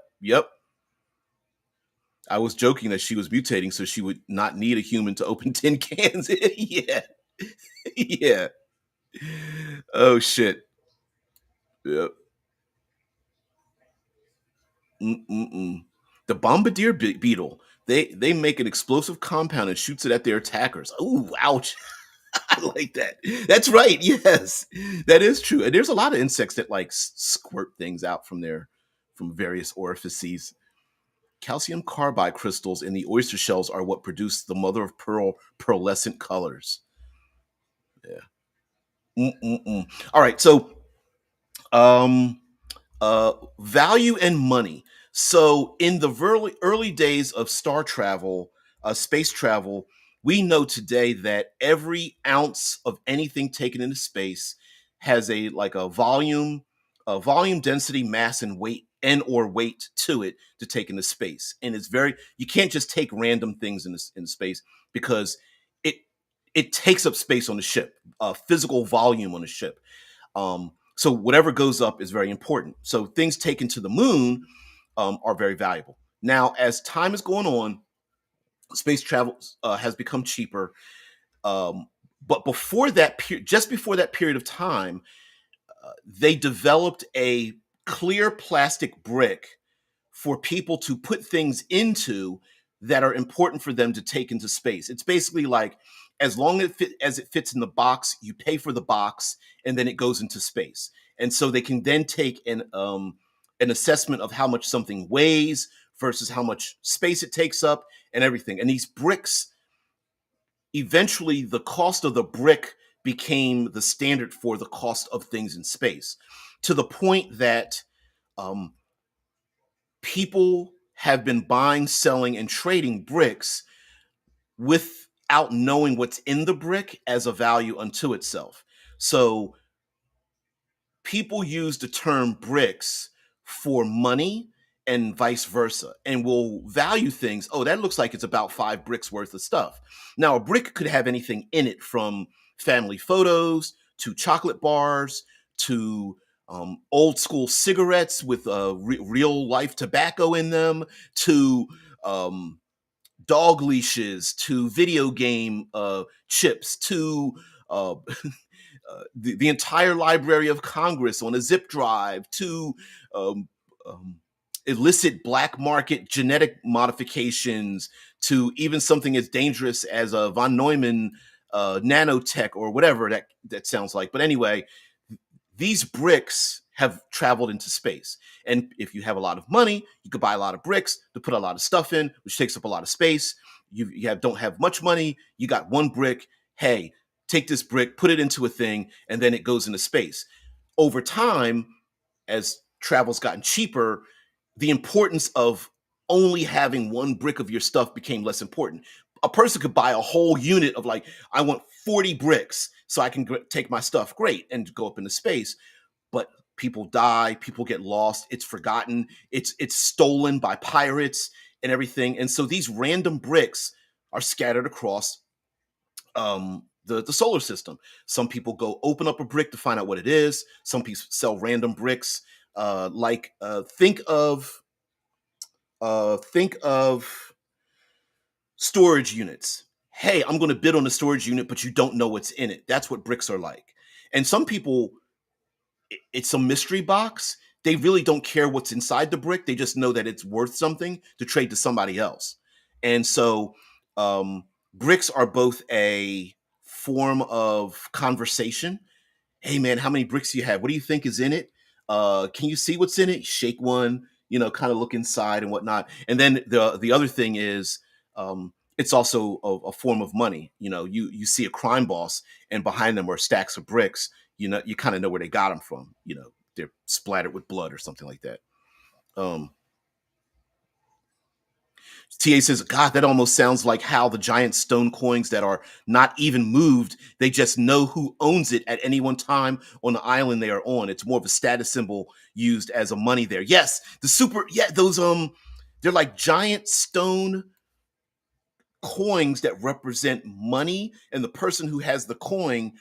I was joking that she was mutating so she would not need a human to open tin cans. Yeah, yeah. Oh shit. Yep. Mm-mm-mm. The bombardier beetle. They make an explosive compound and shoots it at their attackers. Ooh, ouch. I like that. That's right. Yes, that is true. And there's a lot of insects that like squirt things out from various orifices. Calcium carbide crystals in the oyster shells are what produce the mother of pearl pearlescent colors. Yeah. Mm-mm-mm. All right. So, um, value and money. So, in the early days of star travel, space travel, we know today that every ounce of anything taken into space has a like a volume, density, mass, and weight or weight to it to take into space. And it's very you can't just take random things in space because it it takes up space on the ship, physical volume on the ship. So whatever goes up is very important. So things taken to the moon are very valuable. Now, as time is going on, space travel has become cheaper. Um, but before that, just before that period of time, they developed a clear plastic brick for people to put things into that are important for them to take into space. It's basically like as long as it fits in the box, you pay for the box, and then it goes into space. And so they can then take an assessment of how much something weighs versus how much space it takes up and everything. And these bricks, eventually, the cost of the brick became the standard for the cost of things in space, to the point that um, people have been buying, selling, and trading bricks without knowing what's in the brick as a value unto itself. So people use the term bricks for money and vice versa, and will value things. Oh, that looks like it's about 5 bricks worth of stuff. Now, a brick could have anything in it, from family photos to chocolate bars to old school cigarettes with real life tobacco in them, to um, dog leashes, to video game chips, to the entire Library of Congress on a zip drive, to um, um, illicit black market genetic modifications, to even something as dangerous as a von Neumann nanotech or whatever that sounds like. But anyway, these bricks have traveled into space. And if you have a lot of money, you could buy a lot of bricks to put a lot of stuff in, which takes up a lot of space. Don't have much money, you got 1 brick. Hey, take this brick, put it into a thing, and then it goes into space. Over time, as travel's gotten cheaper, the importance of only having 1 brick of your stuff became less important. A person could buy a whole unit of, like, I want 40 bricks so I can take my stuff, great, and go up into space. But people die, people get lost, it's forgotten, it's stolen by pirates and everything. And so these random bricks are scattered across the solar system. Some people go open up a brick to find out what it is. Some people sell random bricks. Think of storage units. Hey, I'm going to bid on the storage unit, but you don't know what's in it. That's what bricks are like. And some people, it's a mystery box. They really don't care what's inside the brick. They just know that it's worth something to trade to somebody else. And so bricks are both a form of conversation. Hey man, how many bricks do you have? What do you think is in it? Can you see what's in it? Shake one, kind of look inside and whatnot. And then the other thing is, it's also a form of money. You see a crime boss, and behind them are stacks of bricks. You kind of know where they got them from. They're splattered with blood or something like that. Um, TA says, God, that almost sounds like how the giant stone coins that are not even moved, they just know who owns it at any one time on the island they are on. It's more of a status symbol used as a money there. Yes, those they're like giant stone coins that represent money, and the person who has the coin,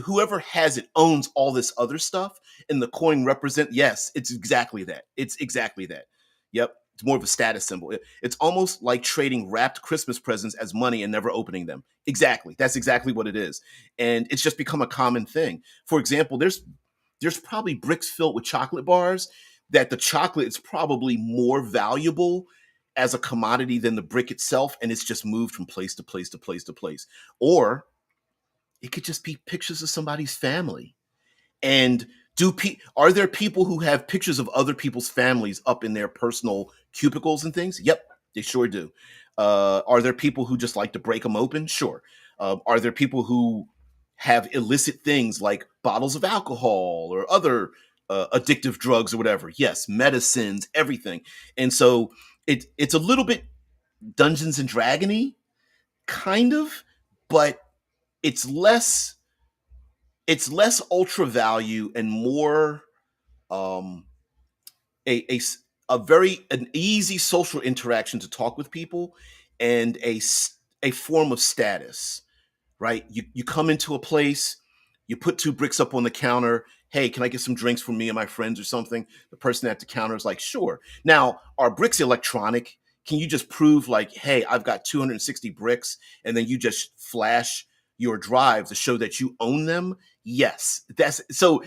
whoever has it, owns all this other stuff, and the coin represent. Yes, it's exactly that. It's exactly that. Yep. It's more of a status symbol. It's almost like trading wrapped Christmas presents as money and never opening them. Exactly. That's exactly what it is. And it's just become a common thing. For example, there's probably bricks filled with chocolate bars that the chocolate is probably more valuable as a commodity than the brick itself, and it's just moved from place to place to place to place. Or it could just be pictures of somebody's family. And are there people who have pictures of other people's families up in their personal cubicles and things? Yep, they sure do. Are there people who just like to break them open? Sure. Are there people who have illicit things like bottles of alcohol or other addictive drugs or whatever? Yes, medicines, everything. And so it's a little bit Dungeons and Dragony, kind of, but it's less it's less ultra value and more um, a a very an easy social interaction to talk with people, and a form of status, right? You come into a place, you put two bricks up on the counter. Hey, can I get some drinks for me and my friends or something? The person at the counter is like, sure. Now, are bricks electronic? Can you just prove like, hey, I've got 260 bricks, and then you just flash your drive to show that you own them? Yes. That's so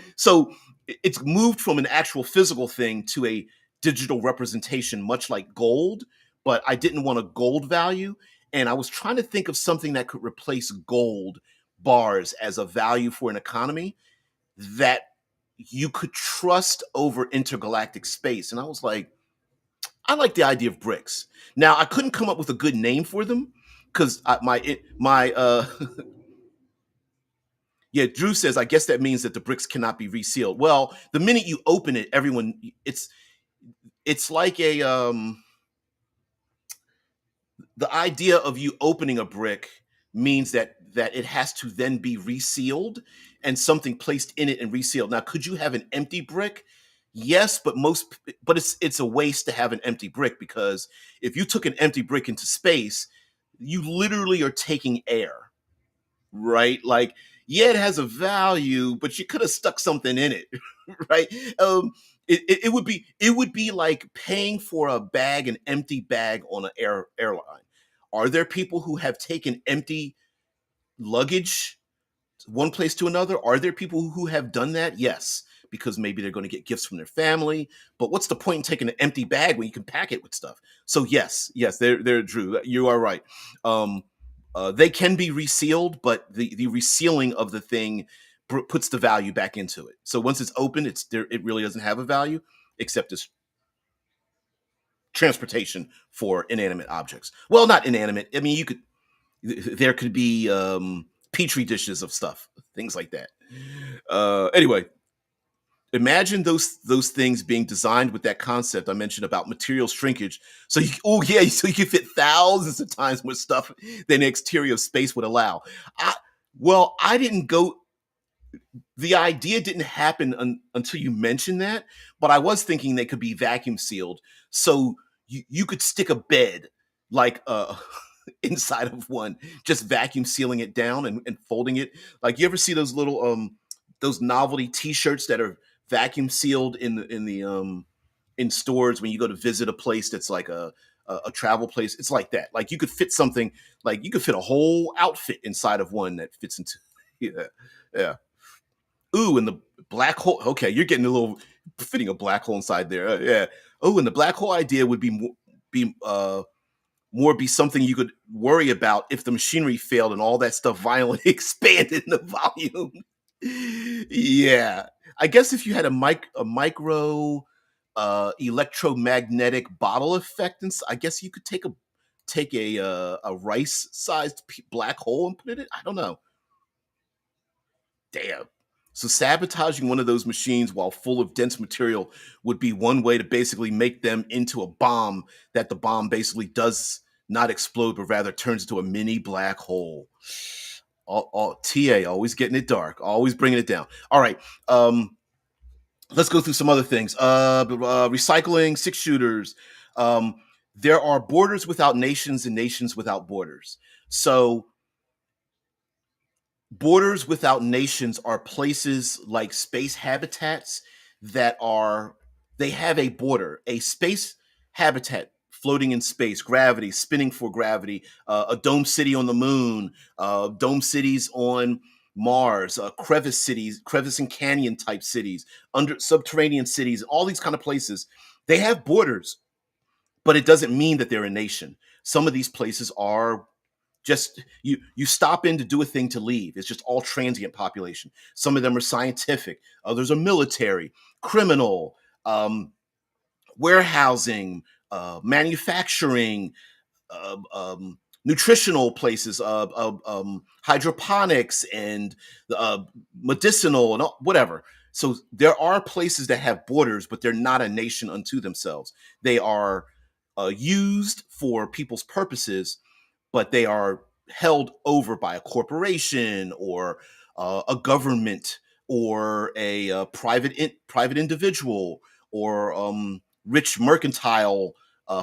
it's moved from an actual physical thing to a digital representation, much like gold, but I didn't want a gold value. And I was trying to think of something that could replace gold bars as a value for an economy that you could trust over intergalactic space. And I was like, I like the idea of bricks. Now I couldn't come up with a good name for them because my yeah, Drew says I guess that means that the bricks cannot be resealed. Well, the minute you open it, everyone it's like a the idea of you opening a brick means that it has to then be resealed and something placed in it and resealed. Now, could you have an empty brick? Yes, but it's a waste to have an empty brick, because if you took an empty brick into space, you literally are taking air, right? Like, yeah, it has a value, but you could have stuck something in it, right? It would be like paying for a bag, an empty bag on an airline. Are there people who have taken empty luggage one place to another? Are there people who have done that? Yes, because maybe they're going to get gifts from their family. But what's the point in taking an empty bag when you can pack it with stuff? So yes, they're Drew. You are right. Um, they can be resealed, but the resealing of the thing puts the value back into it. So once it's open, it's there. It really doesn't have a value except as transportation for inanimate objects. Well, not inanimate. I mean, you could there could be petri dishes of stuff, things like that. Anyway, imagine those things being designed with that concept I mentioned about material shrinkage. So so you can fit thousands of times more stuff than the exterior of space would allow. I, well, I didn't go. The idea didn't happen until you mentioned that, but I was thinking they could be vacuum sealed, so you could stick a bed like inside of one, just vacuum sealing it down and folding it. Like, you ever see those little those novelty T-shirts that are vacuum sealed in stores when you go to visit a place that's like a travel place? It's like that. Like, you could fit something, like you could fit a whole outfit inside of one that fits into yeah, yeah. Ooh, and the black hole. Okay, you're getting a little fitting a black hole inside there. Yeah. Oh, and the black hole idea would be something you could worry about if the machinery failed and all that stuff violently expanded in the volume. Yeah, I guess if you had a micro electromagnetic bottle effect, and I guess you could take a rice sized black hole and put it in. I don't know. Damn. So sabotaging one of those machines while full of dense material would be one way to basically make them into a bomb that the bomb basically does not explode, but rather turns into a mini black hole. TA always getting it dark, always bringing it down. All right, let's go through some other things. Recycling, six shooters. Um, there are borders without nations and nations without borders. So borders without nations are places like space habitats that are they have a border, a space habitat floating in space, gravity, spinning for gravity, a dome city on the moon, dome cities on Mars, crevice and canyon type cities, under subterranean cities, all these kind of places. They have borders, but it doesn't mean that they're a nation. Some of these places are just you stop in to do a thing to leave. It's just all transient population. Some of them are scientific, others are military, criminal, um, warehousing, manufacturing, nutritional places, hydroponics, and medicinal, and whatever. So there are places that have borders, but they're not a nation unto themselves. They are used for people's purposes, but they are held over by a corporation or a government or a private individual or rich mercantile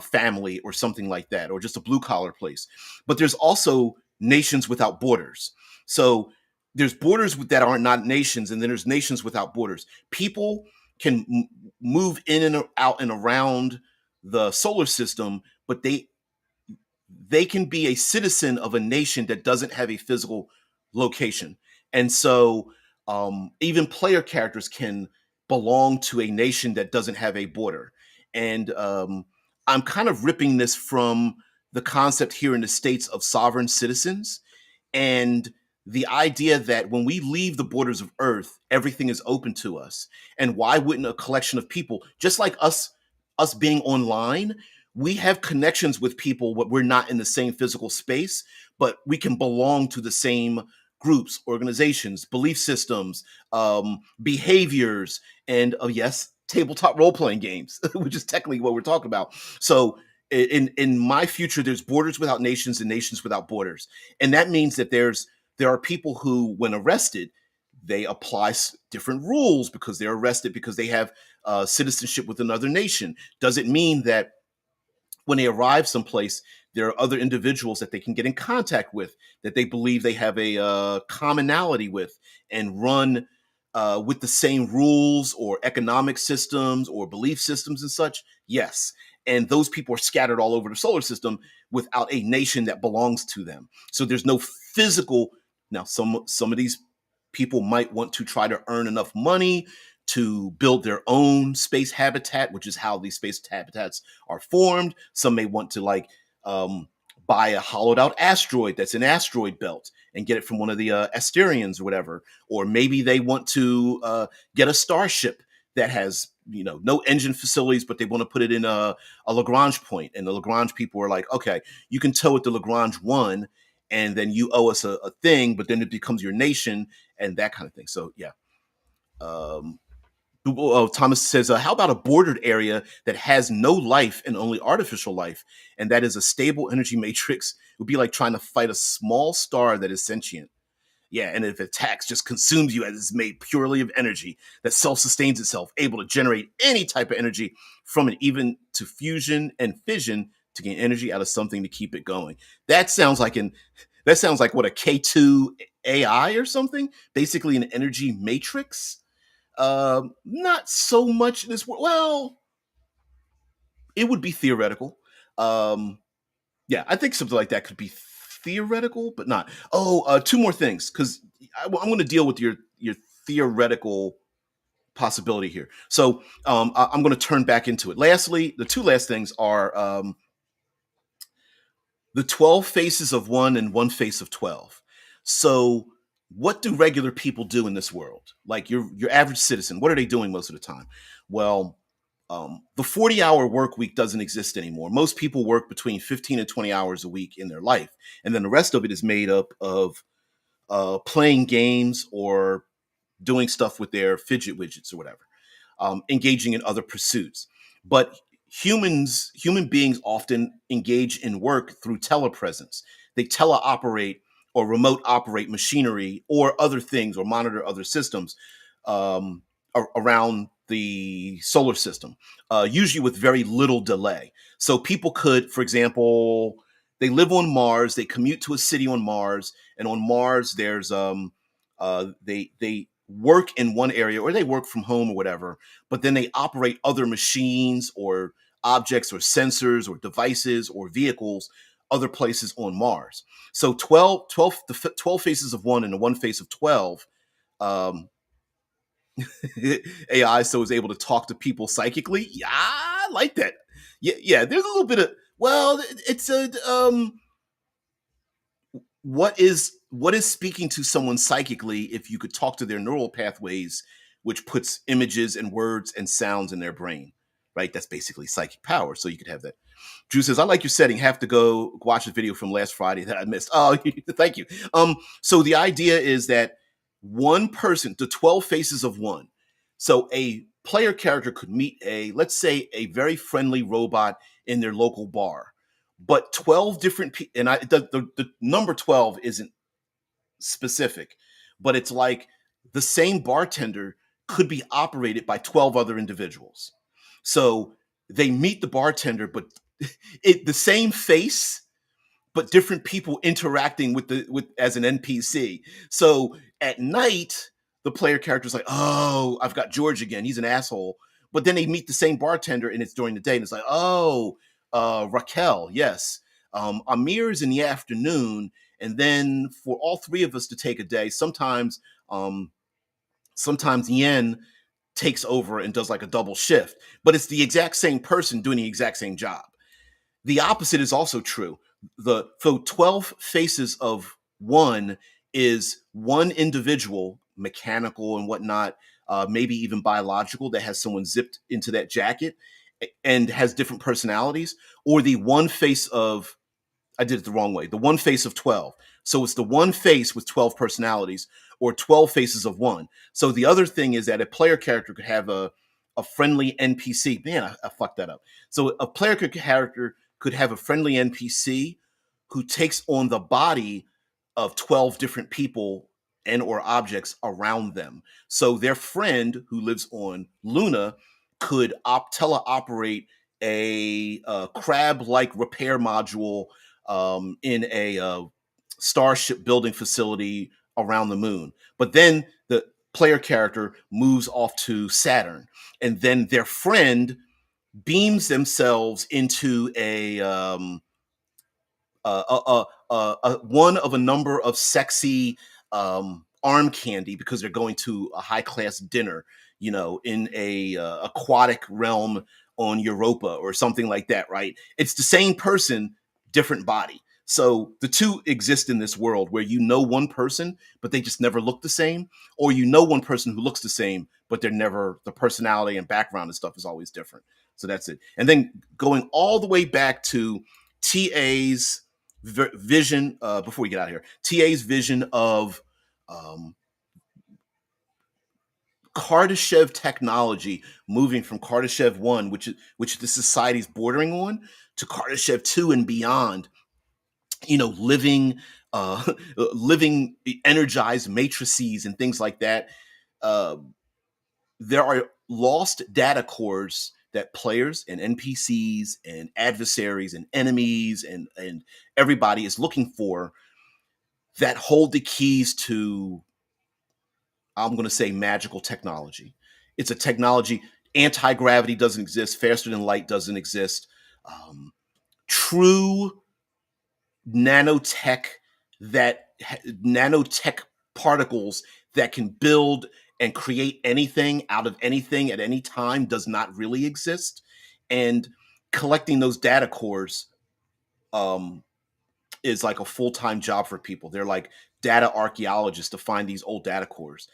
family or something like that, or just a blue collar place. But there's also nations without borders. So there's borders that are not nations, and then there's nations without borders. People can move in and out and around the solar system, but they can be a citizen of a nation that doesn't have a physical location. And so even player characters can belong to a nation that doesn't have a border. And I'm kind of ripping this from the concept here in the States of sovereign citizens, and the idea that when we leave the borders of Earth, everything is open to us. And why wouldn't a collection of people, just like us being online, we have connections with people, but we're not in the same physical space, but we can belong to the same groups, organizations, belief systems, behaviors, and yes, tabletop role playing games, which is technically what we're talking about. So in my future, there's borders without nations and nations without borders, and that means that there are people who, when arrested, they apply different rules because they're arrested because they have citizenship with another nation. Does it mean that when they arrive someplace, there are other individuals that they can get in contact with that they believe they have a commonality with and run with the same rules or economic systems or belief systems and such? Yes. And those people are scattered all over the solar system without a nation that belongs to them. So there's no physical. Now, some of these people might want to try to earn enough money to build their own space habitat, which is how these space habitats are formed. Some may want to um, buy a hollowed out asteroid that's an asteroid belt and get it from one of the Asterians or whatever. Or maybe they want to get a starship that has no engine facilities, but they want to put it in a Lagrange point. And the Lagrange people are like, okay, you can tow it to Lagrange 1, and then you owe us a thing, but then it becomes your nation and that kind of thing. So yeah. Um, Thomas says, how about a bordered area that has no life and only artificial life, and that is a stable energy matrix? It would be like trying to fight a small star that is sentient. Yeah, and if it attacks, just consumes you as it's made purely of energy that self-sustains itself, able to generate any type of energy from it, even to fusion and fission to gain energy out of something to keep it going. That sounds like what, a K2 AI or something? Basically an energy matrix. Not so much in this world. Well, it would be theoretical. Um, yeah, I think something like that could be theoretical, but not. Oh, two more things, because I'm going to deal with your theoretical possibility here. So I'm going to turn back into it. Lastly, the two last things are the 12 faces of one and one face of 12. So what do regular people do in this world? Like your average citizen, what are they doing most of the time? Well, the 40-hour work week doesn't exist anymore. Most people work between 15 and 20 hours a week in their life. And then the rest of it is made up of playing games or doing stuff with their fidget widgets or whatever, engaging in other pursuits. But human beings often engage in work through telepresence. They teleoperate or remote operate machinery or other things or monitor other systems um, around the solar system, usually with very little delay. So people could, for example, they live on Mars, they commute to a city on Mars, and on Mars there's they work in one area or they work from home or whatever, but then they operate other machines or objects or sensors or devices or vehicles other places on Mars. So 12 faces of one and the one face of 12 um, AI so is able to talk to people psychically. Yeah, I like that. Yeah, yeah. There's a little bit of, well, it's a what is speaking to someone psychically if you could talk to their neural pathways, which puts images and words and sounds in their brain, right? That's basically psychic power. So you could have that. Drew says, I like your setting. Have to go watch the video from last Friday that I missed. Oh, thank you. So the idea is that one person, the 12 faces of one. So a player character could meet let's say, a very friendly robot in their local bar, but 12 different people, and the number 12 isn't specific, but it's like the same bartender could be operated by 12 other individuals. So they meet the bartender, but the same face, but different people interacting with as an NPC. So at night, the player character is like, "Oh, I've got George again. He's an asshole." But then they meet the same bartender, and it's during the day, and it's like, "Oh, Raquel, yes. Amir is in the afternoon, and then for all three of us to take a day. Um, sometimes Yen takes over and does like a double shift, but it's the exact same person doing the exact same job." The opposite is also true. The 12 faces of one is one individual, mechanical and whatnot, maybe even biological, that has someone zipped into that jacket and has different personalities, or the one face of, I did it the wrong way. The one face of 12. So it's the one face with 12 personalities, or 12 faces of one. So the other thing is that a player character could have a friendly NPC. Man, I fucked that up. So a character could have a friendly NPC who takes on the body of 12 different people and or objects around them. So their friend who lives on Luna could teleoperate a crab-like repair module in a starship building facility around the moon. But then the player character moves off to Saturn, and then their friend beams themselves into one of a number of sexy arm candy, because they're going to a high class dinner, in a aquatic realm on Europa or something like that, right? It's the same person, different body. So the two exist in this world where one person, but they just never look the same, or one person who looks the same, but they're never, the personality and background and stuff is always different. So that's it. And then going all the way back to TA's vision, before we get out of here, TA's vision of um, Kardashev technology moving from Kardashev 1, which the society's bordering on, to Kardashev 2 and beyond, living living energized matrices and things like that. Uh, there are lost data cores that players and NPCs and adversaries and enemies and everybody is looking for, that hold the keys to, I'm going to say, magical technology. It's a technology. Anti-gravity doesn't exist. Faster than light doesn't exist. True nanotech nanotech particles that can build and create anything out of anything at any time does not really exist. And collecting those data cores um, is like a full-time job for people. They're like data archaeologists to find these old data cores.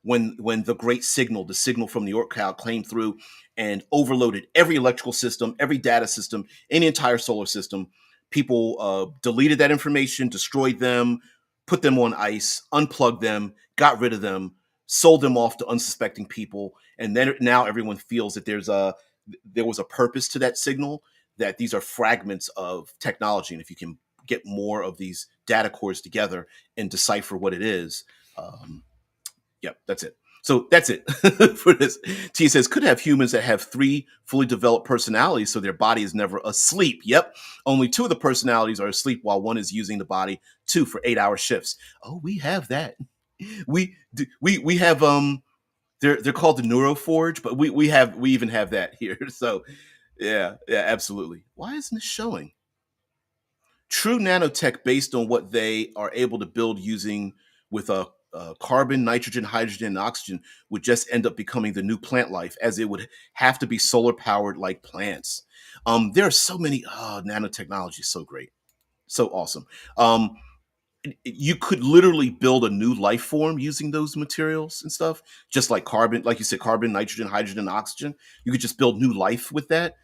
When the great signal, the signal from the Oort cloud, came through and overloaded every electrical system, every data system in the entire solar system, people deleted that information, destroyed them, put them on ice, unplugged them, got rid of them, sold them off to unsuspecting people, and then now everyone feels that there was a purpose to that signal, that these are fragments of technology, and if you can get more of these data cores together and decipher what it is. Yep, that's it. So that's it for this. T says, could have humans that have 3 fully developed personalities, so their body is never asleep. Yep, only 2 of the personalities are asleep while one is using the body 2 for 8-hour shifts. Oh, we have that. We have they're called the Neuroforge, but we even have that here. So yeah, absolutely. Why isn't it showing? True nanotech based on what they are able to build using with carbon, nitrogen, hydrogen, and oxygen would just end up becoming the new plant life, as it would have to be solar powered like plants. There are so many, nanotechnology is so great, so awesome. You could literally build a new life form using those materials and stuff, just like carbon, like you said, carbon, nitrogen, hydrogen, oxygen. You could just build new life with that.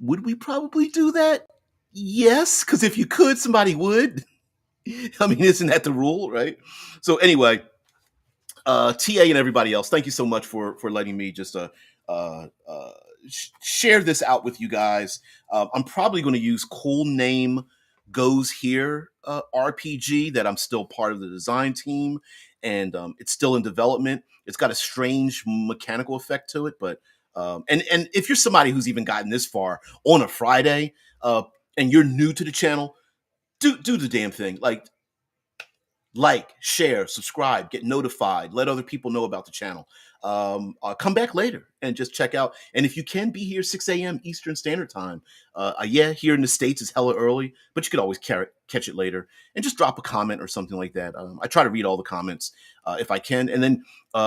Would we probably do that? Yes, because if you could, somebody would. I mean, isn't that the rule, right? So anyway, TA and everybody else, thank you so much for letting me just share this out with you guys. I'm probably going to use cool name Goes Here RPG that I'm still part of the design team, and it's still in development. It's got a strange mechanical effect to it, but and if you're somebody who's even gotten this far on a Friday, and you're new to the channel, do the damn thing. Like, share, subscribe, get notified, let other people know about the channel. Come back later and just check out. And if you can be here 6 a.m. Eastern Standard Time, yeah, here in the States it's hella early, but you could always catch it later and just drop a comment or something like that. I try to read all the comments if I can, and then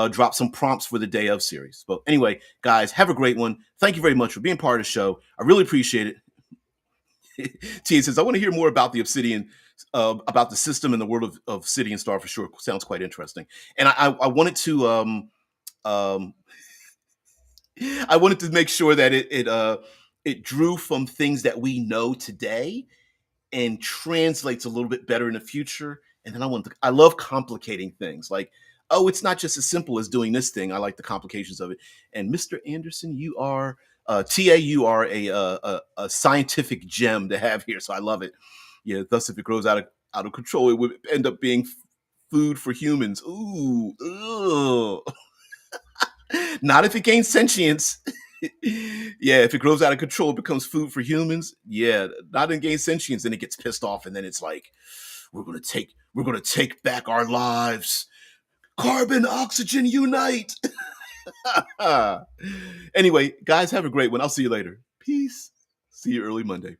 drop some prompts for the day of series. But anyway, guys, have a great one. Thank you very much for being part of the show. I really appreciate it. Tia says, I want to hear more about the Obsidian, about the system and the world of Obsidian Star for sure. Sounds quite interesting. And I wanted to um, I wanted to make sure that it drew from things that we know today and translates a little bit better in the future. And then I love complicating things like, oh, it's not just as simple as doing this thing. I like the complications of it. And Mr. Anderson, you are TA, you are a scientific gem to have here. So I love it. Yeah. Thus, if it grows out of control, it would end up being food for humans. Ooh, ugh. Not if it gains sentience. Yeah, if it grows out of control, it becomes food for humans. Yeah, not in gain sentience, then it gets pissed off, and then it's like, we're gonna take back our lives. Carbon, oxygen, unite. Anyway, guys, have a great one. I'll see you later. Peace. See you early Monday.